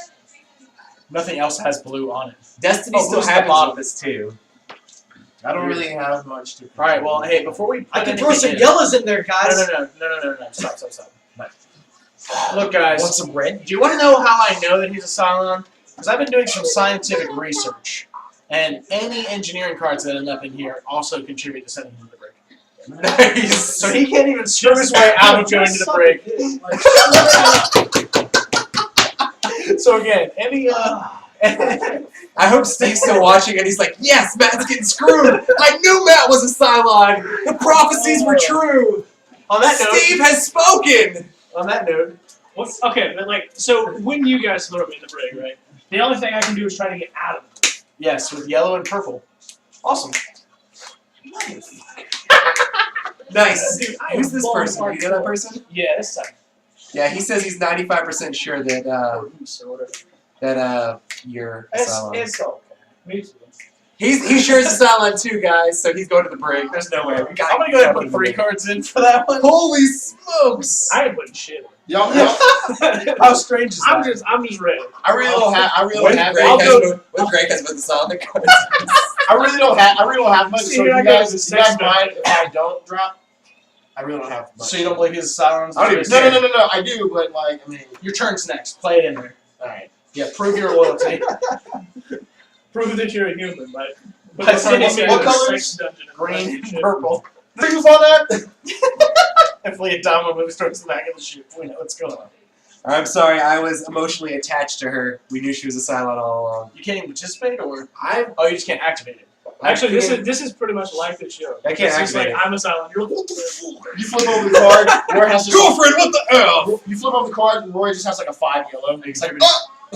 Nothing else has blue on it. Destiny Oh, still blue's the happens bottom. with this too. I don't really have much to. All right. Well, hey, before we I put can throw some anything in- yellows in there, guys. No. Stop. Look, guys. Want some red? Do you want to know how I know that he's a Cylon? Because I've been doing some scientific research, and any engineering cards that end up in here also contribute to sending him to the break. Nice. So he can't even screw his way out of going to the break. So again, any I hope Steve's still watching and he's like, yes, Matt's getting screwed. I knew Matt was a Cylon. The prophecies were true. on that note, Steve has spoken. on that note, What's, okay, but like, so when you guys throw me in the brig, right? The only thing I can do is try to get out of it. yes, with yellow and purple. Awesome. Nice. Dude, I Who's am this falling person? apart You know that person? Yeah, this time. Yeah, he says he's 95% sure that you're a Cylon. It's okay. Me too. He's sure it's a Cylon too, guys. So he's going to the break. There's no way. We got. I'm gonna go ahead and put 3 cards in for that one. Holy smokes! I ain't putting shit in. Y'all, How strange is that? I'm just ready. I really don't have. I really When don't have. Greg I'll has go- when Greg has put this on the cards. I really don't have. I really don't have much. See, So here I you go guys, with the you guys sex mind if I don't drop? I really don't have much. So you don't believe he's a Cylon? I don't even No. I do, but like, I mean, Your turn's next. Play it in there. all right. Yeah, prove your loyalty. Prove that you're a human, right? By sending me what the colors? Sex dungeon and Green and shit. purple. Previews on that? If Leodama moves towards the back of the ship, we know what's going on. I'm sorry, I was emotionally attached to her. We knew she was a Cylon all along. You can't even participate, or I oh, you just can't activate it. Actually, this is pretty much like the show. I can't It's just like, activate it. I'm a silent. You're like, what the fuck? You flip over the card. Roy has just. girlfriend. What the hell? You flip over the card, and Roy just has like a 5 yellow. It's like,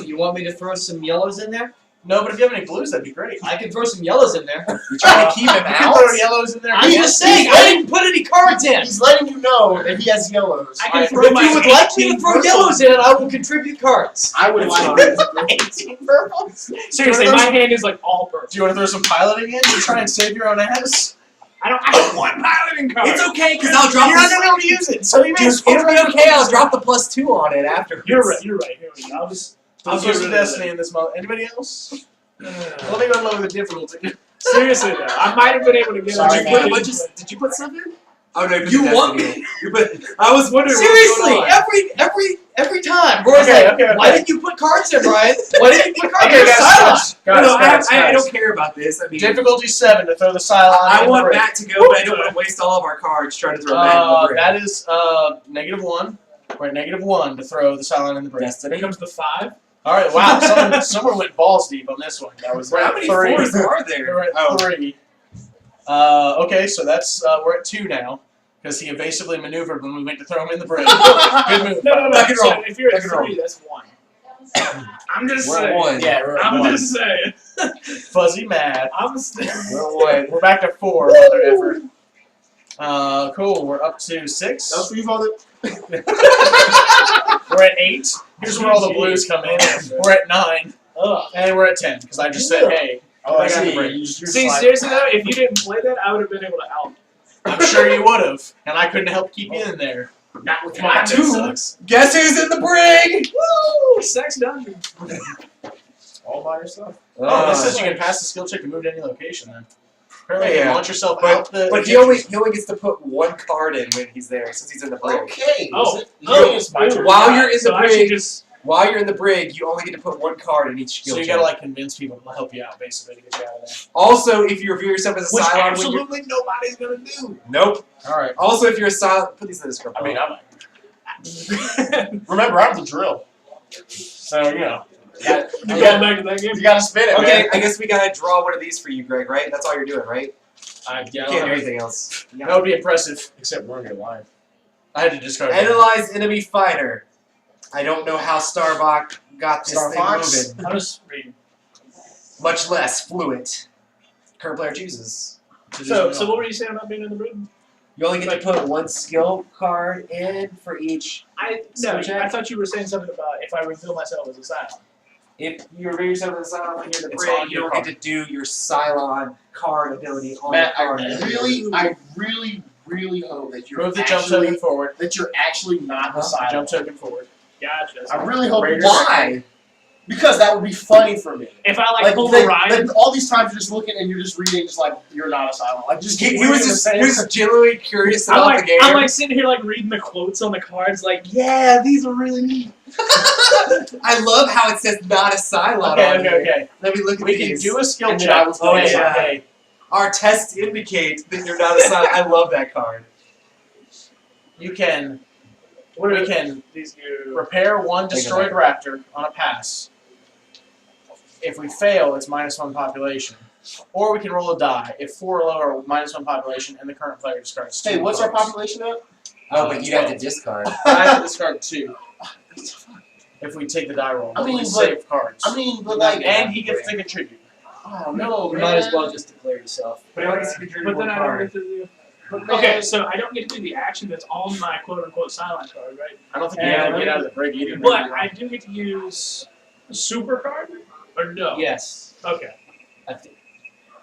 You want me to throw some yellows in there? No, but if you have any blues, that'd be great. I can throw some yellows in there. You trying to keep him You can out? throw yellows in there. I'm just saying, I didn't put any cards in. he's letting you know that he has yellows. I can Alright, throw If my you would like me to 18 throw purples. yellows in, I will contribute cards. I would That's like. 18 purples. Seriously, my hand is like all purple. Do you want to throw some piloting in to try and save your own ass? I don't want piloting cards. It's okay, because I'll drop. You're not the- gonna be able to use it, so you may Dude, as well. it'll be okay. I'll drop the +2 on it afterwards. You're right. Here we go. I'll just. I'll get use rid the of destiny in this moment. Anybody else? Let me unload the difficulty. Seriously though, I might have been able to get Sorry, it. man. Did you put stuff in? Oh no, You want me? But I was wondering Seriously, what was going on. every time. Roy's Okay, like, okay. why didn't you put cards in, Ryan? Why didn't you put cards Okay, in? guys, Silence. No, no, guys, I don't care about this. I mean, Difficulty 7 to throw the Cylon. I in the want brig. Matt to go, but I don't want to waste all of our cards trying to throw Matt in the brig. That is -1. We're at -1 to throw the Cylon in the brig. Here Destiny. comes the 5. All right, wow. Someone went balls deep on this one. That was How many 3. fours are there? We're at Oh, 3. Okay, so that's we're at 2 now because he evasively maneuvered when we went to throw him in the brig. Good move. No. Back and So roll. if you're at Back and roll. 3, that's 1. I'm just we're at saying. 1. Yeah, we're at I'm 1. just saying. Fuzzy mad. I'm still. We're at 1. We're back to 4. Another effort. Cool. We're up to 6. That's what you called it. We're at 8. Here's where all the blues come in. We're at 9. Ugh. And we're at 10 because I just said, hey. Oh, I I got see. the break. You're See, sliding. seriously though, if you didn't play that, I would have been able to help. I'm sure you would have, and I couldn't help keep you in there. Not with my two. Guess who's in the brig? Woo! Sex dungeon. All by yourself. Oh, this says you can pass the skill check to move to any location then. Apparently you Yeah. can launch yourself But- out the... But he only gets to put 1 card in when he's there, since he's in the brig. Okay. Oh. Is it- Oh. it's my turn. While you're in So the I should brig, just. while you're in the brig, you only get to put 1 card in each skill So you check. gotta like convince people to help you out basically to get you out of there. Also, if you review yourself as a Which Cylon, when you're absolutely nobody's gonna do. nope. Alright. Also, if you're a Cylon, put these in the script. I mean, I might. Remember, I'm the drill. So, you know. You going back to that game? You gotta spin it, okay, man. I guess we gotta draw one of these for you, Greg. Right? That's all you're doing, right? You can't do anything else. That would be impressive. Except we're gonna lie. I had to discard that. Analyze enemy fighter. I don't know how Starbuck got this Star thing Fox? moving. I'm just reading. Much less fluent. Current player chooses. So what were you saying about being in the room? You only get to put 1 skill card in for each. No, Check. I thought you were saying something about if I reveal myself as a Cylon. If you reveal yourself as a Cylon when you're in the It's brig, on you your don't get to do your Cylon card ability on Matt, the card. I really hope that you're Move the jump actually token forward. not the side. Jump token forward. Gotcha. I really hope Raiders. Why? because that would be funny for me. If I like pull the Ryan, like, all these times you're just looking and you're just reading, just like you're not a silent. Like just He keep was reading the just same- he was genuinely curious I'm about like the game. I'm like sitting here like reading the quotes on the cards, like yeah, these are really neat. I love how it says not a Cylon on here. Okay. Let me look at We can these. do a skill And then check. I was going to say- hey. Our tests indicate that you're not a Cylon. I love that card. You can What are we can these do? repair 1 destroyed raptor on a pass. If we fail, it's -1 population. Or we can roll a die. If 4 or lower, -1 population, and the current player discards 2. Hey, what's our cards. population at? Oh, but you have to discard. I have to discard 2. If we take the die roll. I but mean, we but- save cards. I mean, but like, and he gets to contribute. oh no, You man. might as well just declare yourself. But it only gets to contribute But then 1 I don't card. get to do. But man, Okay, so I don't get to do the action that's on my quote unquote silent card, right? I don't think you Yeah, have to get out of the brig either. But I do get to use a super card, or no? Yes. Okay. I think.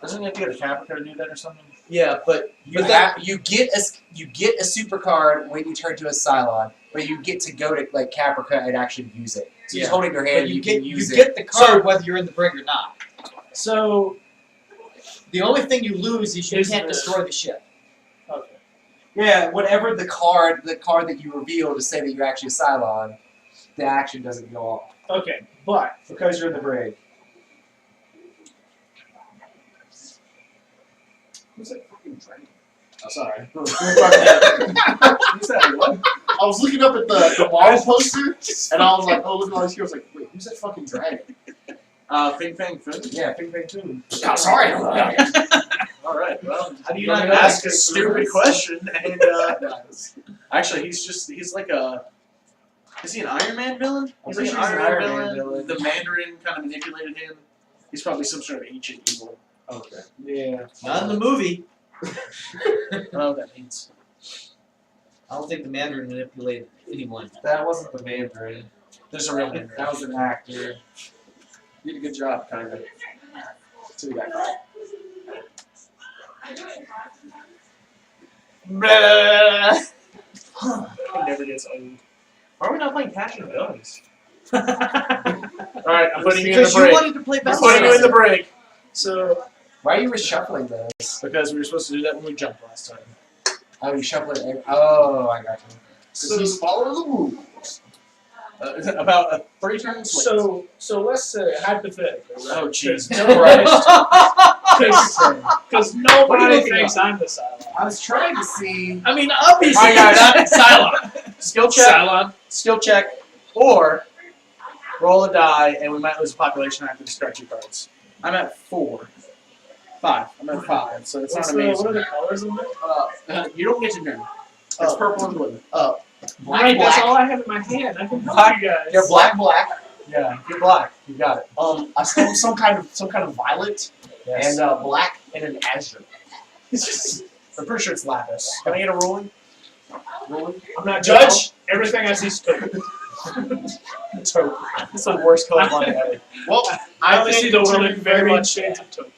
Doesn't he have to get a Caprica to do that or something? Yeah, but You But that- you get a super card when you turn to a Cylon, but you get to go to like Caprica and actually use it. So Yeah. just holding your hand, but you you can get use it. get the card whether you're in the brig or not. So The only thing you lose is you Is can't the- destroy the ship. okay. Yeah, whatever the card that you reveal to say that you're actually a Cylon, the action doesn't go off Okay, but because you're in the brig. Who's that fucking dragon? Oh, sorry. Who's that? What? I was looking up at the wall poster, and I was like, oh, look at all these heroes. Like, wait, who's that fucking dragon? Fing Fang Foon? Yeah, Ping Pang Toon. Oh, sorry. Alright, well, how do you Well, not you ask a ask stupid us. question? And, actually, he's like a. Is he an Iron Man villain? I'm He's like pretty an sure he's Iron an Man Iron Man villain. villain. The Mandarin kind of manipulated him. He's probably some sort of ancient evil. Okay. Yeah. Not in the movie. I don't know what that means. I don't think the Mandarin manipulated anyone. That wasn't the Mandarin. There's a real Mandarin. That was an actor. You did a good job, kind of. To that guy. It never gets old. Why are we not playing Catch and Guns? Alright, I'm putting you in the Because you break. wanted to play We're putting you in the Battlestar. break. so Why are you reshuffling those? Because we were supposed to do that when we jumped last time. Oh, you shuffle it. Oh, I got you. Because he's following the rules. About 3 turns late. So let's say hypothetically, right? Oh, Jesus Because What are you nobody looking thinks I'm the Cylon. I was trying to see. I mean, obviously, Alright, guys. not Cylon. Skill check, Cylon. skill check, or roll a die, and we might lose a population after discard 2 cards. I'm at 4. 5. I'm at 5, so it's What not are amazing. the colors of it? You don't get to know. It's purple and blue. Right, that's all I have in my hand. I can help Black. you guys. You're Black, black. Yeah, you're black. You got it. I stole some kind of violet Yes. and black and an azure. I'm pretty sure it's lapis. Can I get a ruling? Ruling? I'm not judge. Everything I see is taupe. Taupe. It's the worst color line ever. Well, I only see the world in contribute very very much. shades of taupe.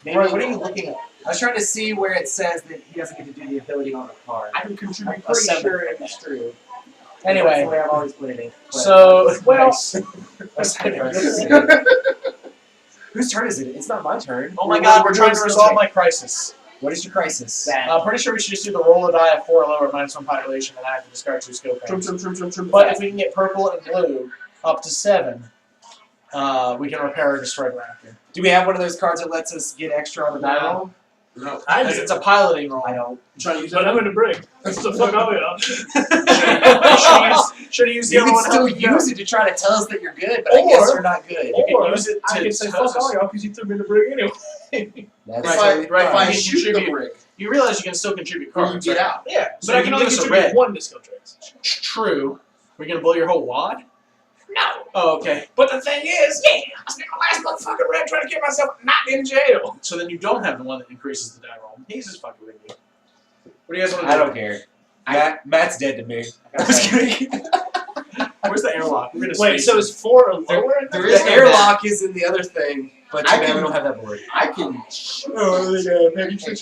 Maybe Roy, what are you looking at? I was trying to see where it says that he doesn't get to do the ability on the card. I can contribute I'm a pretty 7. sure it's true. That's the Anyway, way I've always played it. so Well- nice. Whose turn is it? It's not my turn. Oh my God, we're trying to resolve my crisis. What is your crisis? I'm pretty sure we should just do the roll a die of 4 or lower -1 population, and I have to discard 2 skill cards. Trim. But if we can get purple and blue up to 7, we can repair or destroy Galacta. Do we have one of those cards that lets us get extra on the die roll? No. I Because do. it's a piloting roll. I don't. Trying to use But that. I'm in the brig. So fuck all y'all. Should have used the You other can one. still help you use it to try to tell us that you're good, but I guess Or- you're not good. You can Or use it I to can say tell fuck us- all y'all because you threw me in the brig anyway. That's Right, totally right, fine. If I You shoot the contribute- brick, You realize you can still contribute when cards. you get right? out. Yeah, So but I you can can only give us a contribute red. 1 to skill traits. True. We're gonna blow your whole wad? No. Oh, okay. But the thing is, I spent my last motherfucking red trying to get myself not in jail. So then you don't have the one that increases the die roll. He's just fucking with you. What do you guys want to I do? don't care. Matt's dead to me. I'm just kidding. Where's the airlock? We're gonna Wait, space so it. is 4 or lower? in there The is no airlock is in the other thing, but I too bad can- we don't have that board. I can.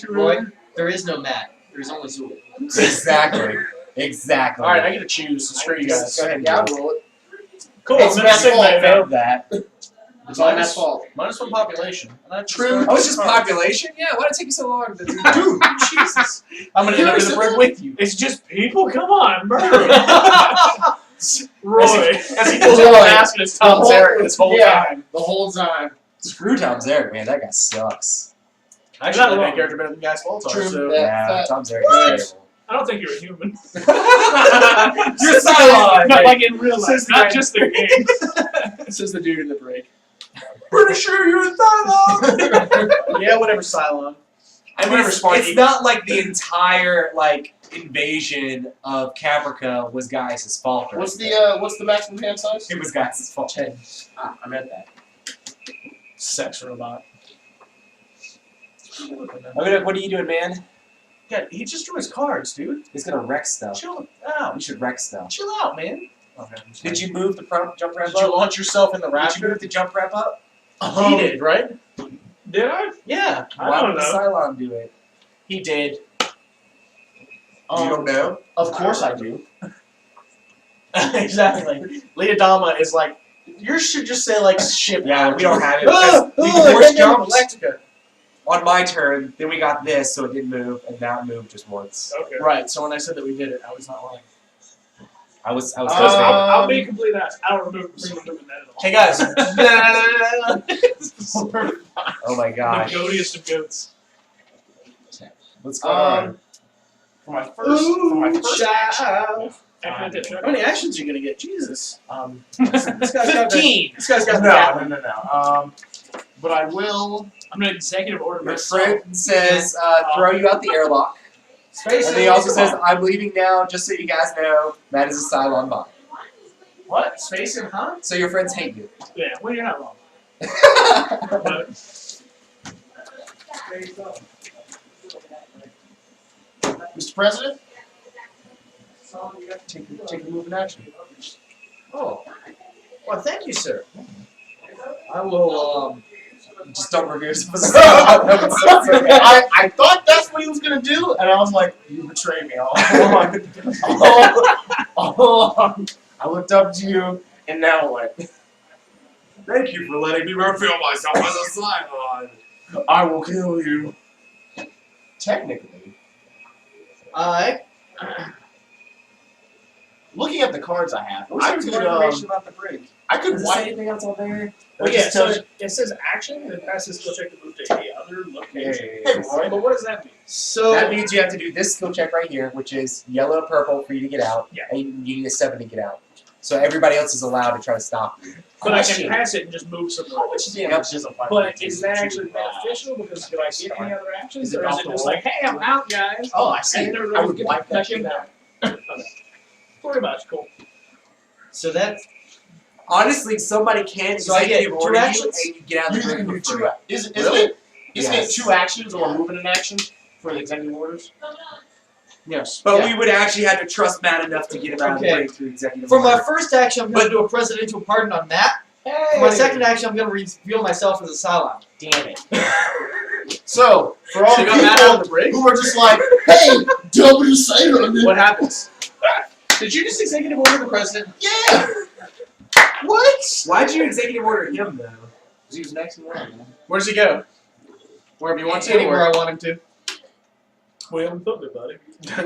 Roy, there is no Matt. There's only Zul. Exactly. Exactly. Alright, I get to choose, so screw you guys. Go ahead and Yeah, I'll do it. roll it. Cool, It's I'm Matt's gonna fault, say man. Failed that. It's all Matt's fault. -1 population. And I True. Oh, it's just population? Yeah, why did it take you so long to do that? Dude, Jesus. I'm gonna end up in the brig with you. It's just people? Come on, murder. Roy. As he pulls out the mask and it's Tom whole- Zarek this whole yeah. time. the whole time. Screw Tom Zarek, man. That guy sucks. Actually, Not I like wrong. that character better than Guy's Voltar, True. so... That- Yeah, Tom Zarek What? is I don't think you're a human. terrible. You're Cylon! Not like in real life, Says the not guy- just the game. This is the dude in the break. Pretty sure you're Cylon! Yeah, whatever, Cylon. I mean, Whatever, it's Sparky. not like the entire, invasion of Caprica was Gaius' fault. or What's anything. what's the maximum hand size? It was Gaius' fault. 10. Ah, I meant that. Sex robot. What are you doing, man? God, he just drew his cards, dude. He's gonna wreck stuff. Chill out. You should wreck stuff. Chill out, man. Okay, I'm sorry. Did you move the jump ramp Did you up? launch yourself in the Did you raptor? move the jump ramp up? He did, right? Did I? Yeah, I Why don't would the know. Cylon do it? he did. You don't know? Of course I do. Exactly. Leodama is like, yours should just say like ship. Yeah, we don't have it. Ah, because we ah, force I got jumped Galactica. on my turn, then we got this, so it didn't move, and now it moved just once. Okay. Right. So when I said that we did it, I was not lying. I was Because supposed to. I'll be complete honest. I don't remember that at all. Hey guys. Oh my The gosh. goatiest of goats. What's going on? For my first action. How many actions are you gonna get? Jesus. This This guy's got the, 15! this guy's got the No. But I will. I'm gonna executive order Your myself. friend says, throw you out the airlock. Space And he also says, I'm leaving now, just so you guys know, Matt is a Cylon bot. What? Space and huh? So your friends hate you. Yeah, well, you're not wrong. But Mr. President? Take a move in action. Oh. Well, thank you, sir. I will, Just don't reveal yourself as a Cylon. That would suck so bad. I thought that's what he was gonna do, and I was like, you betrayed me all along. I looked up to you, and now what? Thank you for letting me reveal myself as a Cylon. I will kill you. Technically. Looking at the cards I have, What's I some could more information about the brig? I could Does it say wipe. anything else on there? Well, It yeah, just so tells it says action, and it passes skill check to move to any other location. Hey, Roy. But what does that mean? So That means you have to do this skill check right here, which is yellow and purple for you to get out, Yeah. and you need a 7 to get out. So everybody else is allowed to try to stop you. But I Question. can pass it and just move somewhere. How much damage does a viper But do is that to, actually beneficial? Because do I get any other actions, Is it or is off it the just wall? like, hey, I'm out, guys? Oh, I see. And I everybody would gets wipe that back shit in out. Okay. Pretty much, cool. so that's Honestly, somebody can So I get executive two order you, actions? and you get out of You the can rig do for two. free. Isn't Really? it? Isn't Yes. it 2 actions or moving an action for the executive orders? Yes. But Yeah. we would actually have to trust Matt enough to get him out of the Okay. rig through executive for my order. first action. I'm going to do a presidential pardon on Matt. For my second action, I'm going to reveal myself as a Cylon. Damn it. So, for all So the you got Matt out of people the brig? who are just like, hey, W Sailor. What happens? Did you just executive order the president? Yeah. What? Why'd you executive order him, though? Because he was next in line, man. Where does he go? Wherever you want to? Anywhere Or I want him to. We haven't put it, buddy.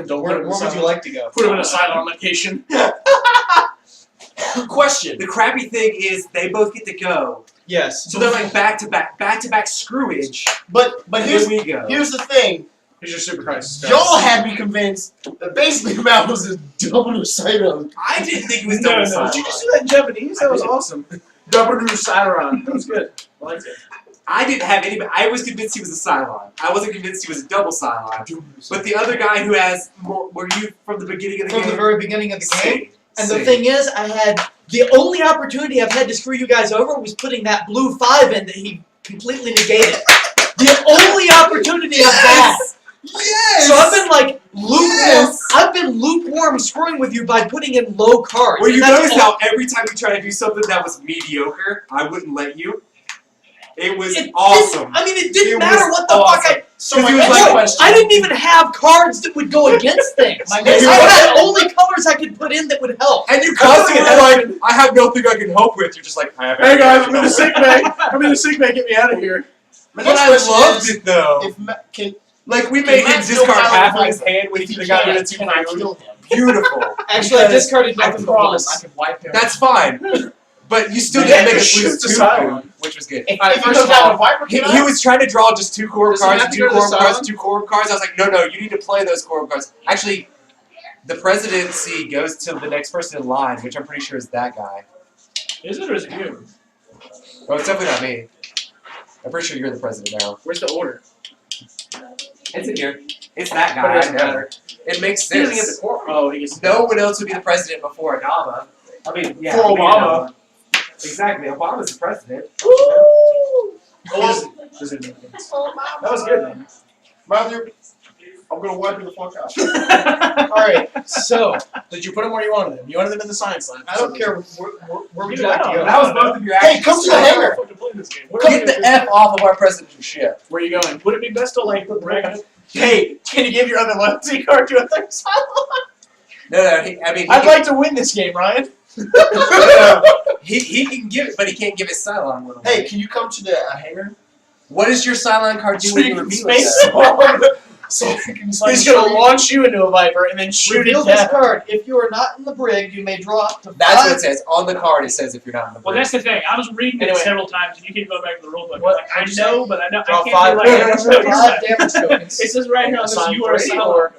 don't Where, put him in where would you silent- like to go? Put him in a silent location. Question. The crappy thing is they both get to go. Yes. So they're like back to back screwage. But And here's then we go. here's the thing. Here's your super crisis. guys. Y'all had me convinced that basically Matt was a W Sailor. I didn't think it was No, double no. sided. Did you just do that in Japanese? That was awesome. W Sauron. That was good. I liked it. I didn't have any. I was convinced he was a Cylon. I wasn't convinced he was a double Cylon. But the other guy who has more, were you from the beginning of the From game? the very beginning of the game. Same. And the Same. thing is, I had the only opportunity I've had to screw you guys over was putting that blue 5 in that he completely negated. The only opportunity I've had. Yes. So I've been like lukewarm. Yes! I've been lukewarm screwing with you by putting in low cards. Well, you And that's notice all- how every time you try to do something that was mediocre, I wouldn't let you. It was it awesome. didn't- I mean, it didn't It matter was what the awesome. fuck I. So my He was next like- question. I didn't even have cards that would go against things. My I next had only colors I could put in that would help. And you I constantly feel were like like, I have nothing I can help with. You're just like, I have Hey guys, I'm everything in the sick bay. I'm in the sick bay. Get me out of here. My But next I question loved is, it though. if Matt can Like we Can made him Matt still discard pilot half a of his Viper? hand when if he he could have got rid can't, of 2 can I food. kill him? Beautiful. Actually, I Because discarded I nothing but promise blues. I can wipe him. That's fine. But you still You didn't had make to us lose shoot the 2 Cylon. food, which was good. If, Alright, if he first goes of down all, with Viper, He, can he I? was trying to draw just 2 core Does he cards have and to 2 go to the core cards, Cylon? 2 core cards. I was like, no, you need to play those core cards. Actually, the presidency goes to the next person in line, which I'm pretty sure is that guy. Is it or is it you? Oh, it's definitely not me. I'm pretty sure you're the president now. Where's the order? It's in here. It's that But it guy. I doesn't know. matter. It makes He doesn't get sense. the court. Oh, he gets. No one else would be the president before Obama. I mean, yeah. For we need Obama. Obama. Exactly. Obama's the president. That was good, man. Rather, I'm gonna wipe him the fuck out. Alright, so, Did you put them where you wanted them? You wanted them in the science lab. I don't care where would you Yeah, like to I go. don't That was both of your Hey, actions. come to the sir. hangar. Fuck to play this game. Get the F off of our presidential ship. Where are you going? Would it be best to like brag? Hey, can you give your other loyalty card to a third Cylon? No, I mean, I'd like to win this game, Ryan. he can give it, but he can't give his Cylon with him. Hey, can you come to the hangar? What does your Cylon card do So when you you can reveal it? space though? So I can He's gonna launch you into a Viper and then shoot Reveal it this down. card. If you are not in the brig, you may draw up to That's what 5. it says. On the card, it says if you're not in the Well, brig. that's the thing. I was reading Anyway. it several times, and you keep going back to the rule book. What- Like, I what'd you know, but I know Draw I can't 5 be like. damage No, tokens. 5 damage tokens. It says right here on this, Assign you are a 3 Cylon or-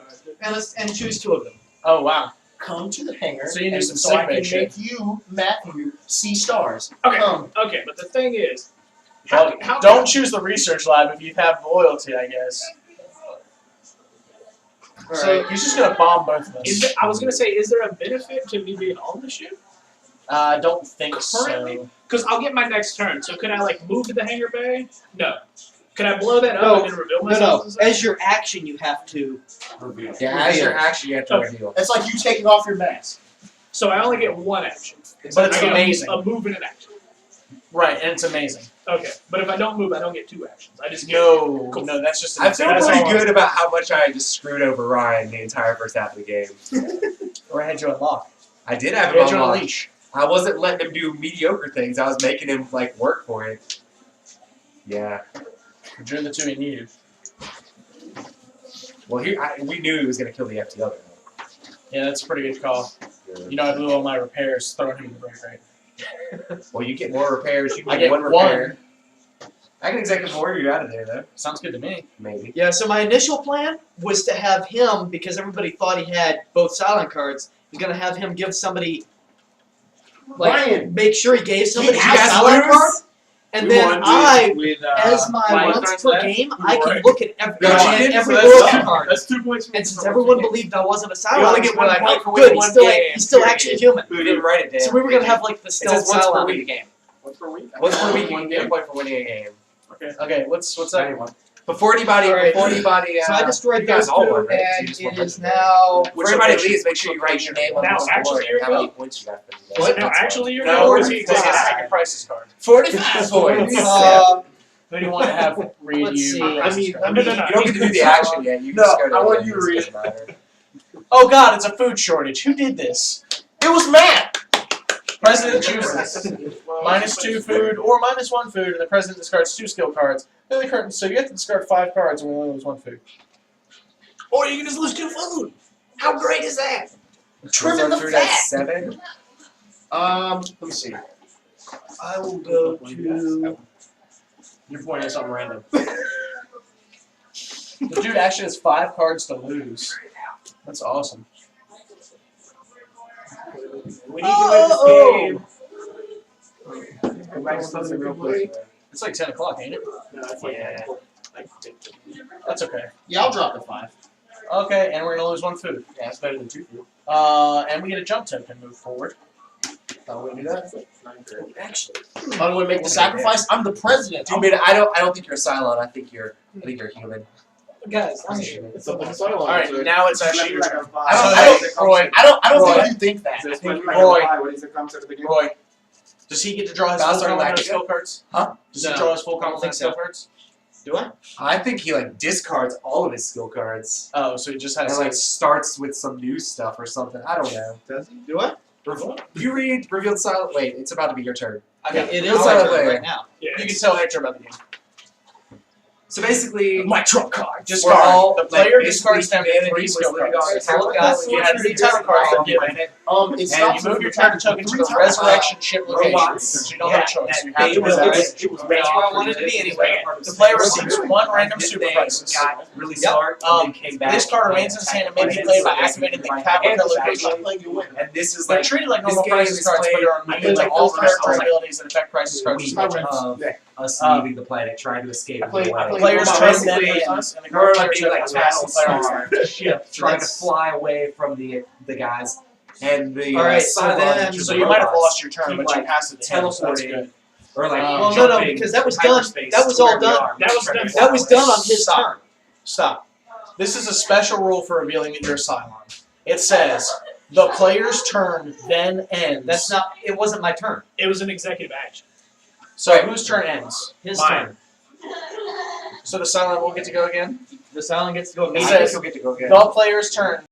card. And choose 2 of them. Oh wow. come to the hangar. So you do and some so I sick bay can shit. make you, Matthew, see stars. Okay. Come. Okay, but the thing is, Well, how don't choose the research lab if you have loyalty, I guess. So- Alright, he's just gonna bomb both of us. Is there, I was gonna say, is there a benefit to me being on the ship? I don't think Currently? so. Because I'll get my next turn. So could I like move to the hangar bay? No. Could I blow that up No. and then reveal No, myself? no. and stuff? As your action, you have to. Yeah, as your action, you have to Okay. reveal. It's like you taking off your mask. So I only get one action. But it's I get amazing. A move and an action. Right, and it's amazing. Okay, but if I don't move, I don't get 2 actions. I just get No, Cool. no, that's just an I feel That's pretty all. good about how much I just screwed over Ryan the entire first half of the game. Or I had you unlocked. I did have I him had you on on a lock. leash. I wasn't letting him do mediocre things. I was making him like work for it. Yeah. You're the 2 he needed. Well, we knew he was going to kill the FTL. Yeah, that's a pretty good call. You know, I blew all my repairs throwing him in the break right. Well, you get more repairs. You I get get one one. repair. I can executive order you out of there, though. Sounds good to me. Maybe. Yeah, so my initial plan was to have him, because everybody thought he had both silent cards, he's gonna have him give somebody, like, Ryan. make sure he gave somebody Did a you guys silent lose? card, and We then won I, with as my Mike once Jones per left. game, We I can won. look at every, No, you didn't, every so royalty that's- card. That's 2 points. And since everyone believed I wasn't a silent, only I was get one like, point oh, for good, winning he's one still, game, he's still period. actually human. We didn't write it down. So we were gonna have like the stealth says once per silent week. game. What's per week? Once per week, you One can get a game. point for winning a game. Okay, what's that? Before anybody, Alright. before anybody, So I destroyed you guys those all two, won, right? So you and just it won is first. now. Before everybody leaves, make sure you write your name on Now, the actually, board and you're how many good. points you got for the What? guys. No, That's actually, you're No, good. it's because it's second prices card. 45 points. Who do you want to have read Let's you? see. the prices card? No. You don't get to do the action yet. You No, just go to I want the you to end. read. It doesn't matter. Oh God, it's a food shortage. Who did this? It was Matt. President chooses -2 food or -1 food, and the president discards 2 skill cards. Then the curtain. So you have to discard 5 cards, and we only lose 1 food. Or you can just lose 2 food. How great is that? Trimming So the through that fat. 7. Let me see. I will go to. You're pointing at something random. The dude actually has 5 cards to lose. That's awesome. We need to win this game. Go back to something real quick. It's like 10 o'clock, ain't it? Yeah. That's okay. Yeah, I'll drop the 5. Okay, and we're gonna lose 1 food. Yeah, that's better than 2 food. And we get a jump token. Move forward. Thought we do that. Actually, I'm gonna make the sacrifice. I'm the president. Dude, man, I don't think you're a Cylon. I think you're human. Guys, I'm human. All right, now it's actually your turn. I don't Roy. think you think that. Says think Roy. What is the concept of the game? Roy, does he get to draw his full Battlestar complement of Galactica? skill cards? Huh? Does he No, draw his full I don't complement think of skill so. cards? Do I? I think he like discards all of his skill cards Oh, so he just and has like his. starts with some new stuff or something. I don't know. Does he? Do I? You read revealed Cylon. Wait, it's about to be your turn. Okay, it is I'll my let turn it right now. Yeah, You can tell Hector about the game. So basically, My trump card. we're Discard. all The like, player basically discards down to humanity 3 was skill living cards. on a tower Guys, you had 3 title cards to give it. It's And not you move your turn token to the resurrection ship location. robots. So you don't have a choice. You have to It was move it. it was That's where I wanted to be anyway. The player receives 1 random super crisis. Got really Yep. smart. And then came back This card remains in his hand and may be played by activating the capital location. And this is They're like treated like this normal game crisis is cards, but played- are I immune played to all like character those abilities that affect crisis cards. week as much. of us leaving the planet, trying to escape. I played- the I planet. played Players Well, turn basically, then ends, and the We're current like player being like token passes the player on. Battlestar trying to fly away from the guys. And the Alright, so Cylon, then- which is So the you might have robots, lost your turn, keep, but you like, passed it to him, so that's teleporting. good. Or like Well, no, jumping because that was done. hyperspace That was to all where we done. are. That was Trying to done. fly That was away. done on his Stop. turn. Stop. This is a special rule for revealing that you're a Cylon. It says, the player's turn then ends. That's not. It wasn't my turn. it was an executive action. So whose turn ends? His Mine. turn. So the Cylon will get to go again? The silent gets to go It I says- think you'll get to go get it. The player's turn